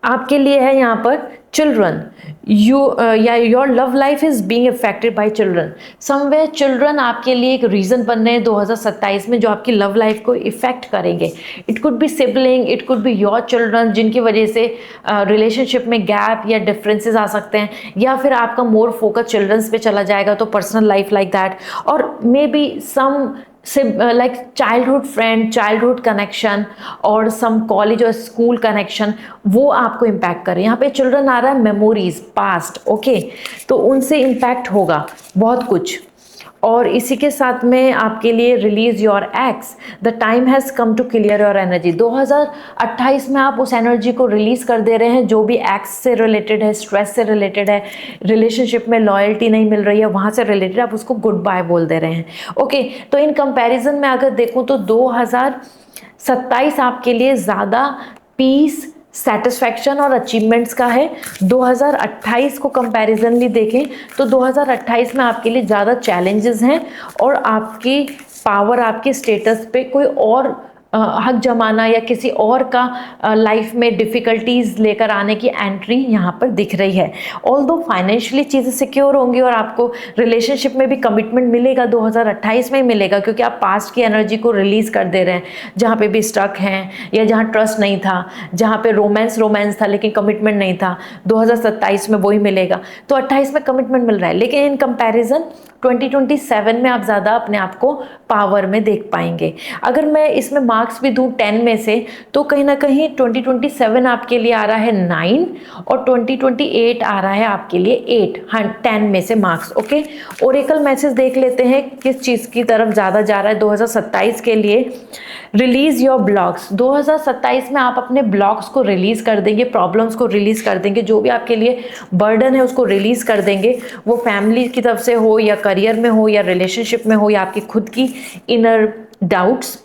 आपके लिए है यहाँ पर children, your love life is being affected by children. Somewhere children आपके लिए एक रीज़न बन रहे हैं 2027 में, जो आपकी लव लाइफ को इफेक्ट करेंगे। It could B sibling, it could be your children, जिनकी वजह से रिलेशनशिप में गैप या डिफरेंसेस आ सकते हैं, या फिर आपका मोर फोकस चिल्ड्रंस पे चला जाएगा, तो पर्सनल लाइफ लाइक दैट, और maybe some like childhood friend, childhood connection और some college और school connection, वो आपको impact करे। यहाँ पे चिल्ड्रन आ रहा है, मेमोरीज, पास्ट, ओके, तो उनसे इम्पैक्ट होगा बहुत कुछ। और इसी के साथ में आपके लिए release your ex, the time has come to clear your energy. 2028 में आप उस एनर्जी को रिलीज कर दे रहे हैं जो भी एक्स से रिलेटेड है, स्ट्रेस से रिलेटेड है, रिलेशनशिप में लॉयल्टी नहीं मिल रही है, वहाँ से रिलेटेड आप उसको गुड बाय बोल दे रहे हैं। ओके, तो इन कंपैरिजन में अगर देखूँ तो 2027 आपके लिए ज़्यादा पीस, सेटिस्फैक्शन और अचीवमेंट्स का है। 2028 को कंपैरिजनली देखें तो 2028 में आपके लिए ज़्यादा चैलेंजेस हैं, और आपकी पावर, आपके स्टेटस पे कोई और हक जमाना या किसी और का लाइफ में डिफ़िकल्टीज लेकर आने की एंट्री यहाँ पर दिख रही है। ऑल्दो फाइनेंशियली चीज़ें सिक्योर होंगी और आपको रिलेशनशिप में भी कमिटमेंट मिलेगा, 2028 में ही मिलेगा, क्योंकि आप पास्ट की एनर्जी को रिलीज़ कर दे रहे हैं, जहाँ पे भी स्टक हैं या जहाँ ट्रस्ट नहीं था, जहाँ पे रोमांस था लेकिन कमिटमेंट नहीं था, 2027 में वही मिलेगा। तो 28 में कमिटमेंट मिल रहा है, लेकिन इन कंपैरिजन 2027 में आप ज़्यादा अपने आप को पावर में देख पाएंगे। अगर मैं इसमें मार्क मार्क्स भी दूं 10 में से, तो कहीं ना कहीं 2027 आपके लिए आ रहा है 9 और 2028 आ रहा है आपके लिए 8, हाँ 10 में से मार्क्स। ओके, ओरेकल मैसेज देख लेते हैं किस चीज़ की तरफ ज़्यादा जा रहा है 2027 के लिए। रिलीज योर ब्लॉग्स, 2027 में आप अपने ब्लॉग्स को रिलीज कर देंगे, प्रॉब्लम्स को रिलीज कर देंगे, जो भी आपके लिए बर्डन है उसको रिलीज कर देंगे, वो फैमिली की तरफ से हो या करियर में हो या रिलेशनशिप में हो या आपकी खुद की इनर डाउट्स।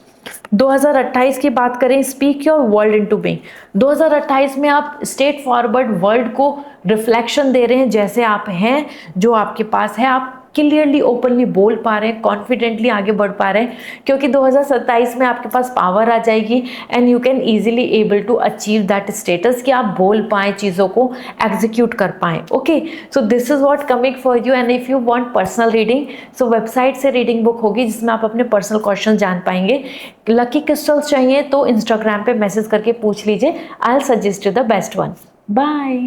2028 की बात करें, speak your world into being, 2028 में आप स्ट्रेट फॉरवर्ड वर्ल्ड को रिफ्लेक्शन दे रहे हैं, जैसे आप हैं, जो आपके पास है, आप क्लियरली ओपनली बोल पा रहे हैं, कॉन्फिडेंटली आगे बढ़ पा रहे हैं, क्योंकि 2027 में आपके पास पावर आ जाएगी and you can easily able to achieve that status कि आप बोल पाएँ, चीज़ों को एग्जीक्यूट कर पाएँ। Okay, so this is what coming for you. And if you want personal reading, so website से रीडिंग बुक होगी जिसमें आप अपने पर्सनल क्वेश्चन जान पाएंगे। लकी क्रिस्टल्स चाहिए तो इंस्टाग्राम पे मैसेज करके पूछ लीजिए, I will suggest you the best one. Bye.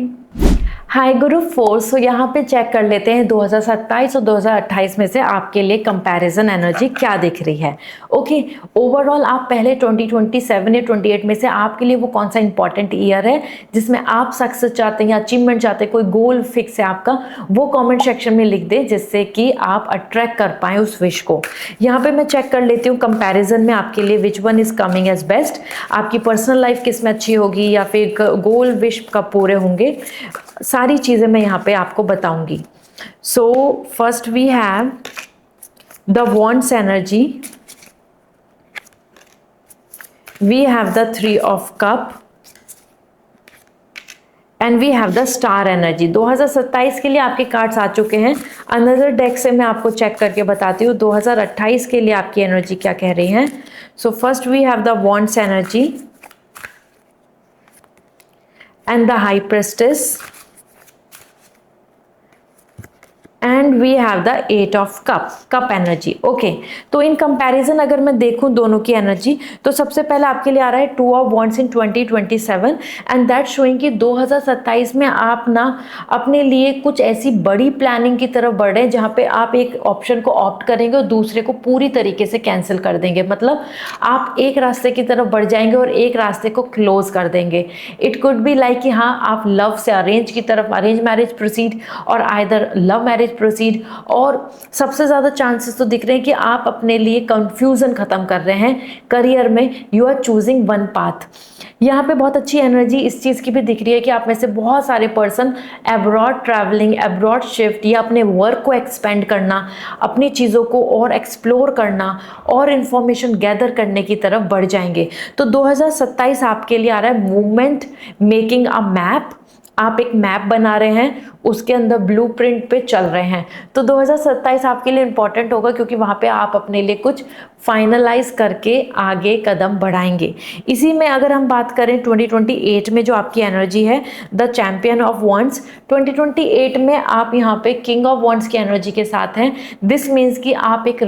Hi group four, सो यहाँ पे चेक कर लेते हैं 2027 और 2028 में से आपके लिए कंपैरिजन एनर्जी क्या दिख रही है। ओके, ओवरऑल आप पहले 2027 या 28 में से आपके लिए वो कौन सा इंपॉर्टेंट ईयर है जिसमें आप सक्सेस चाहते हैं या अचीवमेंट चाहते हैं, कोई गोल फिक्स है आपका, वो कॉमेंट सेक्शन में लिख दे जिससे कि आप अट्रैक्ट कर पाएँ उस विश को। यहाँ पे मैं चेक कर लेती हूँ कंपैरिजन में आपके लिए which one is coming as best, आपकी पर्सनल लाइफ किस में अच्छी होगी या फिर गोल विश कब पूरे होंगे, सारी चीजें मैं यहाँ पे आपको बताऊंगी। So first we have the wands energy, we have the 3 of cup and we have the star energy. 2027 के लिए आपके कार्ड्स आ चुके हैं, अनदर डेक से मैं आपको चेक करके बताती हूँ 2028 के लिए आपकी एनर्जी क्या कह रही है। So first we have the wands energy and the high priestess and we have the 8 of cup energy. Okay, तो इन कंपैरिजन अगर मैं देखूं दोनों की एनर्जी, तो सबसे पहले आपके लिए आ रहा है 2 of wants in 2027 and that showing कि 2027 में आप ना अपने लिए कुछ ऐसी बड़ी प्लानिंग की तरफ बढ़ रहे हैं जहां पे आप एक ऑप्शन को ऑप्ट करेंगे और दूसरे को पूरी तरीके से कैंसिल कर देंगे। मतलब आप एक रास्ते की तरफ बढ़ जाएंगे और एक रास्ते को क्लोज कर देंगे। इट कुड बी लाइक कि हाँ आप लव से अरेंज की तरफ, अरेंज मैरिज प्रोसीड और आइदर लव मैरिज प्रोसीड, और सबसे ज्यादा चांसेस तो दिख रहे हैं कि आप अपने लिए कंफ्यूजन खत्म कर रहे हैं करियर में, you are choosing one path. यहाँ पे बहुत अच्छी एनर्जी इस चीज़ की भी दिख रही है कि आप में से बहुत सारे person abroad travelling, abroad shift या अपने वर्क को एक्सपेंड करना, अपनी चीज़ों को और एक्सप्लोर करना और इन्फॉर्मेशन गैदर करने की तरफ बढ़ जाएंगे। तो 2027 आपके लिए आ रहा है मूवमेंट, मेकिंग अ मैप, आप एक मैप बना रहे हैं, उसके अंदर ब्लूप्रिंट पे चल रहे हैं। तो 2027 आपके लिए इंपॉर्टेंट होगा क्योंकि वहाँ पे आप अपने लिए कुछ फाइनलाइज करके आगे कदम बढ़ाएंगे। इसी में अगर हम बात करें 2028 में जो आपकी एनर्जी है, द चैंपियन ऑफ वॉन्ट्स, 2028 में आप यहाँ पे किंग ऑफ वॉन्ट्स की एनर्जी के साथ हैं। दिस मीन्स कि आप एक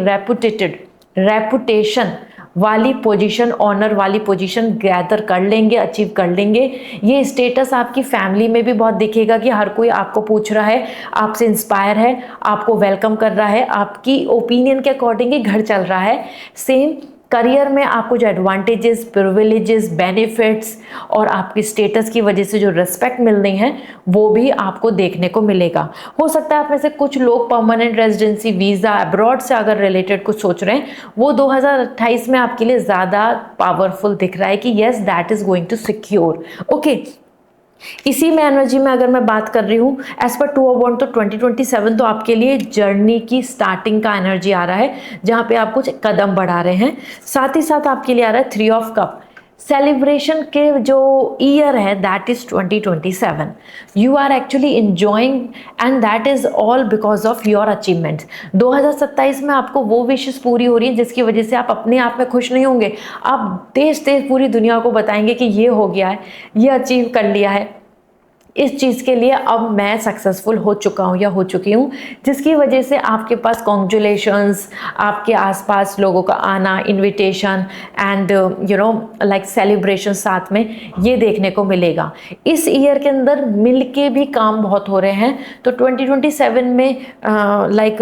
रेपुटेशन वाली पोजीशन, ऑनर वाली पोजीशन गैदर कर लेंगे, अचीव कर लेंगे। ये स्टेटस आपकी फैमिली में भी बहुत दिखेगा कि हर कोई आपको पूछ रहा है, आपसे इंस्पायर है, आपको वेलकम कर रहा है, आपकी ओपिनियन के अकॉर्डिंग ही घर चल रहा है। सेम करियर में आपको जो एडवांटेजेस, प्रिविलेजेस, बेनिफिट्स और आपकी स्टेटस की वजह से जो रिस्पेक्ट मिल रही है वो भी आपको देखने को मिलेगा। हो सकता है आप में से कुछ लोग परमानेंट रेजिडेंसी, वीज़ा, अब्रॉड से अगर रिलेटेड कुछ सोच रहे हैं, वो 2028 में आपके लिए ज़्यादा पावरफुल दिख रहा है कि yes that is going to secure. Okay, इसी में एनर्जी में अगर मैं बात कर रही हूँ एज पर 2 ऑफ वॉन्ट, तो 2027 तो आपके लिए जर्नी की स्टार्टिंग का एनर्जी आ रहा है जहाँ पे आप कुछ कदम बढ़ा रहे हैं। साथ ही साथ आपके लिए आ रहा है 3 ऑफ कप, सेलिब्रेशन के जो ईयर है that is 2027, you are actually enjoying and that is all because of your achievements. 2027 में आपको वो विशेष पूरी हो रही है जिसकी वजह से आप अपने आप में खुश नहीं होंगे, आप तेज तेज पूरी दुनिया को बताएंगे कि ये हो गया है, ये अचीव कर लिया है, इस चीज़ के लिए अब मैं सक्सेसफुल हो चुका हूँ या हो चुकी हूँ, जिसकी वजह से आपके पास कॉन्ग्रेचुलेशंस, आपके आसपास लोगों का आना, इनविटेशन एंड लाइक सेलिब्रेशन साथ में ये देखने को मिलेगा। इस ईयर के अंदर मिल के भी काम बहुत हो रहे हैं, तो 2027 में लाइक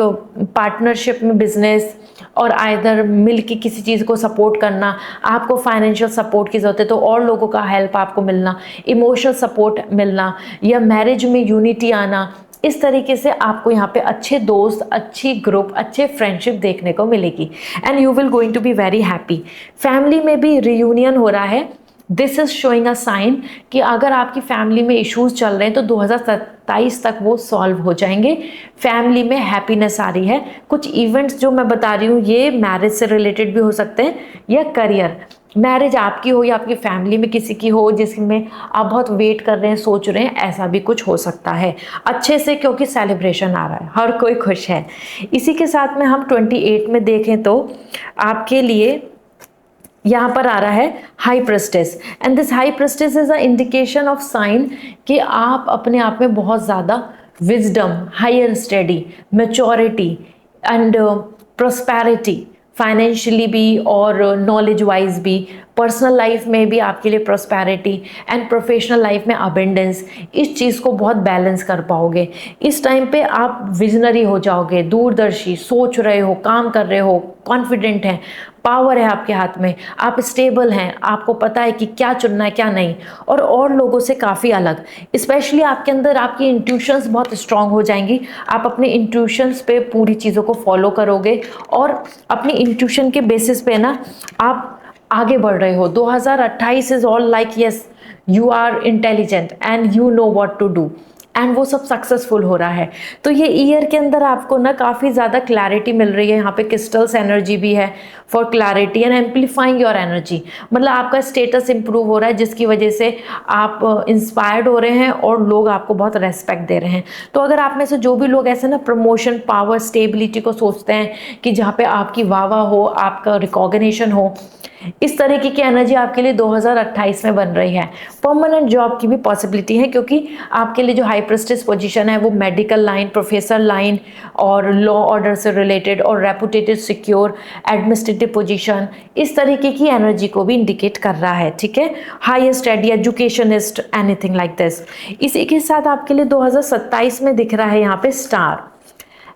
पार्टनरशिप में बिजनेस और आइदर मिल के किसी चीज़ को सपोर्ट करना, आपको फाइनेंशियल सपोर्ट की ज़रूरत है तो और लोगों का हेल्प आपको मिलना, इमोशनल सपोर्ट मिलना, या मैरिज में यूनिटी आना, इस तरीके से आपको यहाँ पे अच्छे दोस्त, अच्छी ग्रुप, अच्छे फ्रेंडशिप देखने को मिलेगी and you will going to be very happy. Family में भी रियूनियन हो रहा है। This is showing a sign कि अगर आपकी फैमिली में इश्यूज चल रहे हैं तो 2027 तक वो सॉल्व हो जाएंगे। फैमिली में हैप्पीनेस आ रही है। कुछ इवेंट्स जो मैं बता रही हूँ ये मैरिज से रिलेटेड भी हो सकते हैं या करियर, मैरिज आपकी हो या आपकी फैमिली में किसी की हो जिसमें आप बहुत वेट कर रहे हैं, सोच रहे हैं, ऐसा भी कुछ हो सकता है अच्छे से, क्योंकि सेलिब्रेशन आ रहा है, हर कोई खुश है। इसी के साथ में हम 28 में देखें तो आपके लिए यहाँ पर आ रहा है high priestess and this high priestess is a indication of sign कि आप अपने आप में बहुत ज़्यादा wisdom, higher study, maturity and prosperity, financially भी और नॉलेज वाइज भी, पर्सनल लाइफ में भी आपके लिए प्रोस्पेरिटी एंड प्रोफेशनल लाइफ में अबेंडेंस, इस चीज़ को बहुत बैलेंस कर पाओगे। इस टाइम पे आप विजनरी हो जाओगे, दूरदर्शी, सोच रहे हो, काम कर रहे हो, कॉन्फिडेंट हैं, पावर है आपके हाथ में, आप स्टेबल हैं, आपको पता है कि क्या चुनना है क्या नहीं, और लोगों से काफ़ी अलग। स्पेशली आपके अंदर आपकी इंट्यूशंस बहुत स्ट्रांग हो जाएंगी। आप अपने इंट्यूशंस पे पूरी चीज़ों को फॉलो करोगे और अपनी इंट्यूशन के बेसिस पे ना आप आगे बढ़ रहे हो। 2028 is all like yes you are intelligent and you know what to do and वो सब सक्सेसफुल हो रहा है। तो ये ईयर के अंदर आपको ना काफ़ी ज़्यादा क्लैरिटी मिल रही है। यहाँ पे क्रिस्टल्स एनर्जी भी है for clarity and amplifying your energy, मतलब आपका स्टेटस इंप्रूव हो रहा है जिसकी वजह से आप इंस्पायर्ड हो रहे हैं और लोग आपको बहुत रेस्पेक्ट दे रहे हैं। तो अगर आप में से जो भी लोग ऐसे ना प्रमोशन, पावर, स्टेबिलिटी को सोचते हैं कि जहाँ पे आपकी वाह वाह हो, आपका रिकॉग्निशन हो, इस तरीके की एनर्जी आपके लिए 2028 में बन रही है। परमानेंट जॉब की भी पॉसिबिलिटी है क्योंकि आपके लिए जो हाई प्रेस्टिज पोजीशन है वो मेडिकल लाइन, प्रोफेसर लाइन और लॉ ऑर्डर से रिलेटेड और रेपुटेटेड, सिक्योर, एडमिनिस्ट्रेटिव पोजीशन, इस तरीके की एनर्जी को भी इंडिकेट कर रहा है। ठीक है, highest study, educationist, anything like this. इसी के साथ आपके लिए 2027 में दिख रहा है यहाँ पे star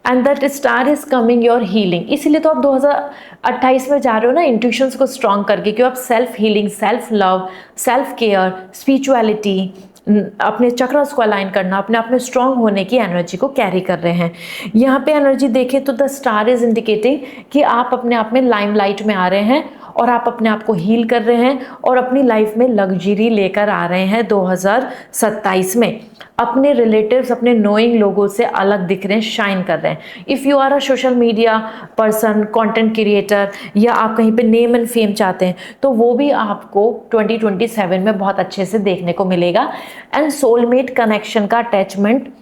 and that star is coming your healing. इसीलिए तो आप 2028 में जा रहे हो ना इंट्यूशंस को स्ट्रॉन्ग करके, क्योंकि आप self healing, self love, self care, spirituality, अपने चक्रस को अलाइन करना, अपने आप में स्ट्रॉन्ग होने की एनर्जी को कैरी कर रहे हैं। यहाँ पे एनर्जी देखें तो द स्टार इज इंडिकेटिंग कि आप अपने आप में लाइमलाइट में आ रहे हैं और आप अपने आप को हील कर रहे हैं और अपनी लाइफ में लग्जरी लेकर आ रहे हैं 2027 में। अपने रिलेटिव्स, अपने नोइंग लोगों से अलग दिख रहे हैं, शाइन कर रहे हैं। If you are a social media person, content creator, या आप कहीं पे नेम एंड फेम चाहते हैं तो वो भी आपको 2027 में बहुत अच्छे से देखने को मिलेगा। एंड सोलमेट कनेक्शन का अटैचमेंट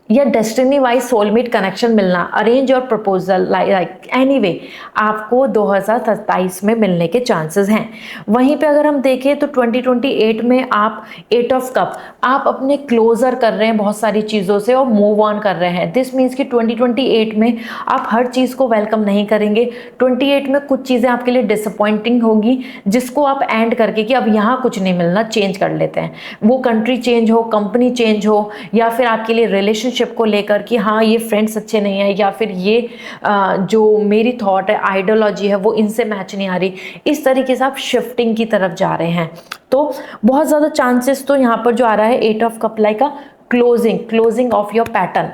या डेस्टिनी वाइज सोलमेट कनेक्शन मिलना, अरेंज और प्रपोजल, लाइक एनीवे आपको 2027 में मिलने के चांसेस हैं। वहीं पे अगर हम देखें तो 2028 में आप 8 ऑफ कप, आप अपने क्लोजर कर रहे हैं बहुत सारी चीज़ों से और मूव ऑन कर रहे हैं। दिस मीन्स कि 2028 में आप हर चीज़ को वेलकम नहीं करेंगे। 28 में कुछ चीज़ें आपके लिए डिसअपॉइंटिंग होगी जिसको आप एंड करके कि अब यहाँ कुछ नहीं मिलना, चेंज कर लेते हैं। वो कंट्री चेंज हो, कंपनी चेंज हो, या फिर आपके लिए रिलेशनशिप को लेकर कि हाँ ये फ्रेंड्स अच्छे नहीं है, या फिर ये जो मेरी थॉट है, आइडियोलॉजी है, वो इनसे मैच नहीं आ रही, इस तरीके से आप शिफ्टिंग की तरफ जा रहे हैं। तो बहुत ज़्यादा चांसेस तो यहाँ पर जो आ रहा है 8 ऑफ कप लाइक का क्लोजिंग ऑफ योर पैटर्न।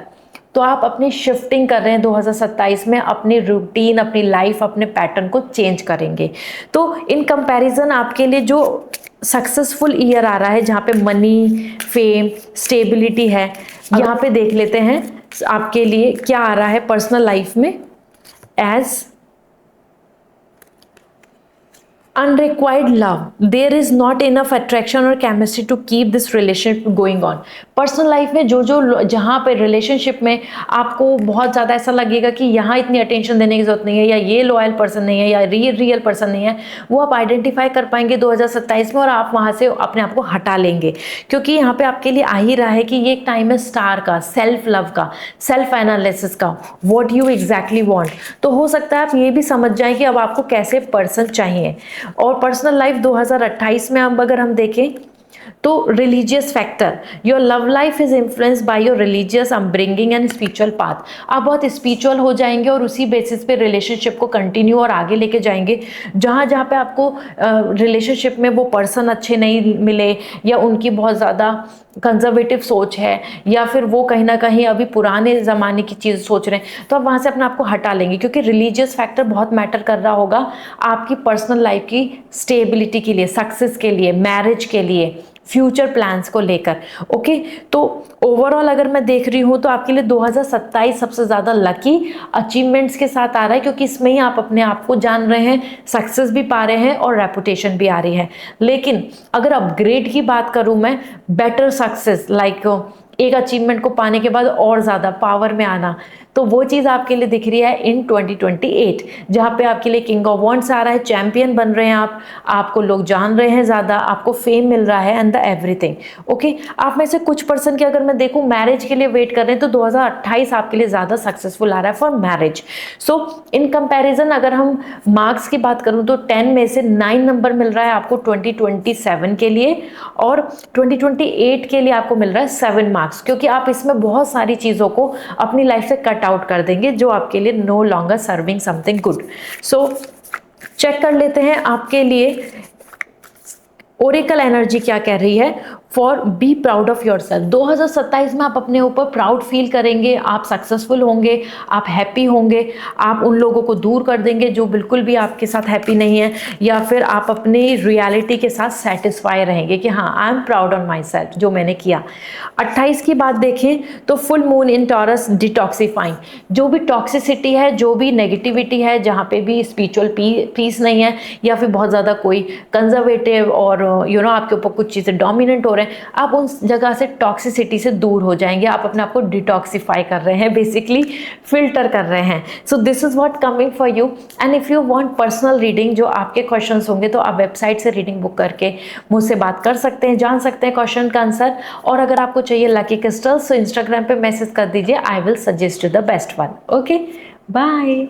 तो आप अपनी शिफ्टिंग कर रहे हैं 2027 में, अपनी रूटीन, अपनी लाइफ, अपने पैटर्न को चेंज करेंगे। तो इन कंपैरिजन आपके लिए जो सक्सेसफुल ईयर आ रहा है जहाँ पे मनी, फेम, स्टेबिलिटी है, यहाँ पे देख लेते हैं आपके लिए क्या आ रहा है पर्सनल लाइफ में as unrequired love. There is not enough attraction or chemistry to keep this relationship going on. Personal life में जो जो जहाँ पे रिलेशनशिप में आपको बहुत ज़्यादा ऐसा लगेगा कि यहाँ इतनी अटेंशन देने की जरूरत नहीं है, या ये लॉयल पर्सन नहीं है, या रियल पर्सन नहीं है, वो आप आइडेंटिफाई कर पाएंगे 2027 में, और आप वहाँ से अपने आप को हटा लेंगे। क्योंकि यहाँ पे आपके लिए आ ही रहा है कि ये एक टाइम है स्टार का, सेल्फ लव का, सेल्फ एनालिसिस का, व्हाट यू एग्जैक्टली वांट। तो हो सकता है आप ये भी समझ जाएं कि अब आपको कैसे पर्सन चाहिए। और पर्सनल लाइफ 2028 में अब अगर हम देखें तो religious factor, your love life is influenced by your religious upbringing and spiritual path. आप बहुत स्पिरिचुअल हो जाएंगे और उसी बेसिस पे रिलेशनशिप को कंटिन्यू और आगे लेके जाएंगे। जहाँ जहाँ पे आपको रिलेशनशिप में वो पर्सन अच्छे नहीं मिले, या उनकी बहुत ज़्यादा कंजर्वेटिव सोच है, या फिर वो कहीं ना कहीं अभी पुराने ज़माने की चीज़ सोच रहे हैं, तो आप वहाँ से अपने आप को हटा लेंगे। क्योंकि रिलीजियस फैक्टर बहुत मैटर कर रहा होगा आपकी पर्सनल लाइफ की स्टेबिलिटी के लिए, सक्सेस के लिए, मैरिज के लिए, फ्यूचर प्लान्स को लेकर। ओके, तो ओवरऑल अगर मैं देख रही हूँ तो आपके लिए 2027 सबसे ज़्यादा लकी अचीवमेंट्स के साथ आ रहा है, क्योंकि इसमें ही आप अपने आप को जान रहे हैं, सक्सेस भी पा रहे हैं और रेपुटेशन भी आ रही है। लेकिन अगर अपग्रेड की बात करूँ मैं, बेटर सक्सेस लाइक एक अचीवमेंट को पाने के बाद और ज़्यादा पावर में आना, तो वो चीज़ आपके लिए दिख रही है इन 2028, जहाँ पे आपके लिए किंग ऑफ वॉन्ड्स आ रहा है, चैंपियन बन रहे हैं आप, आपको लोग जान रहे हैं ज़्यादा, आपको फेम मिल रहा है एंड द एवरीथिंग। ओके, आप में से कुछ पर्सन की अगर मैं देखूँ मैरिज के लिए वेट कर रहे हैं, तो 2028 आपके लिए ज़्यादा सक्सेसफुल आ रहा है for marriage. So in comparison अगर हम मार्क्स की बात करूँ तो 10 में से 9 नंबर मिल रहा है आपको 2027 के लिए, और 2028 के लिए आपको मिल रहा है 7 मार्क्स, क्योंकि आप इसमें बहुत सारी चीज़ों को अपनी लाइफ से कट आउट कर देंगे जो आपके लिए no longer serving something good. So check कर लेते हैं आपके लिए ओरेकल एनर्जी क्या कह रही है। For be proud of your self, 2027 में आप अपने ऊपर प्राउड फील करेंगे, आप सक्सेसफुल होंगे, आप हैप्पी होंगे, आप उन लोगों को दूर कर देंगे जो बिल्कुल भी आपके साथ हैप्पी नहीं है, या फिर आप अपनी रियलिटी के साथ सेटिस्फाई रहेंगे कि हाँ I am proud on my self जो मैंने किया। 28 की बात देखें तो full moon in taurus detoxifying, जो भी टॉक्सिसिटी है, जो भी नेगेटिविटी है, जहाँ पे भी स्पिरिचुअल पीस नहीं है, या फिर बहुत ज़्यादा कोई कंजर्वेटिव और आपके ऊपर कुछ चीज़ें डोमिनेंट हो रहे हैं, आप उन जगह से टॉक्सिसिटी से दूर हो जाएंगे। आप अपने आप को डिटॉक्सिफाई कर रहे हैं, बेसिकली फिल्टर कर रहे हैं। सो this is what coming for you. And if you want personal reading, जो आपके क्वेश्चंस होंगे, तो आप वेबसाइट से रीडिंग बुक करके मुझसे बात कर सकते हैं, जान सकते हैं क्वेश्चन का आंसर। और अगर आपको चाहिए लकी क्रिस्टल्स तो इंस्टाग्राम पे मैसेज कर दीजिए, I will suggest you the best one. Okay, bye.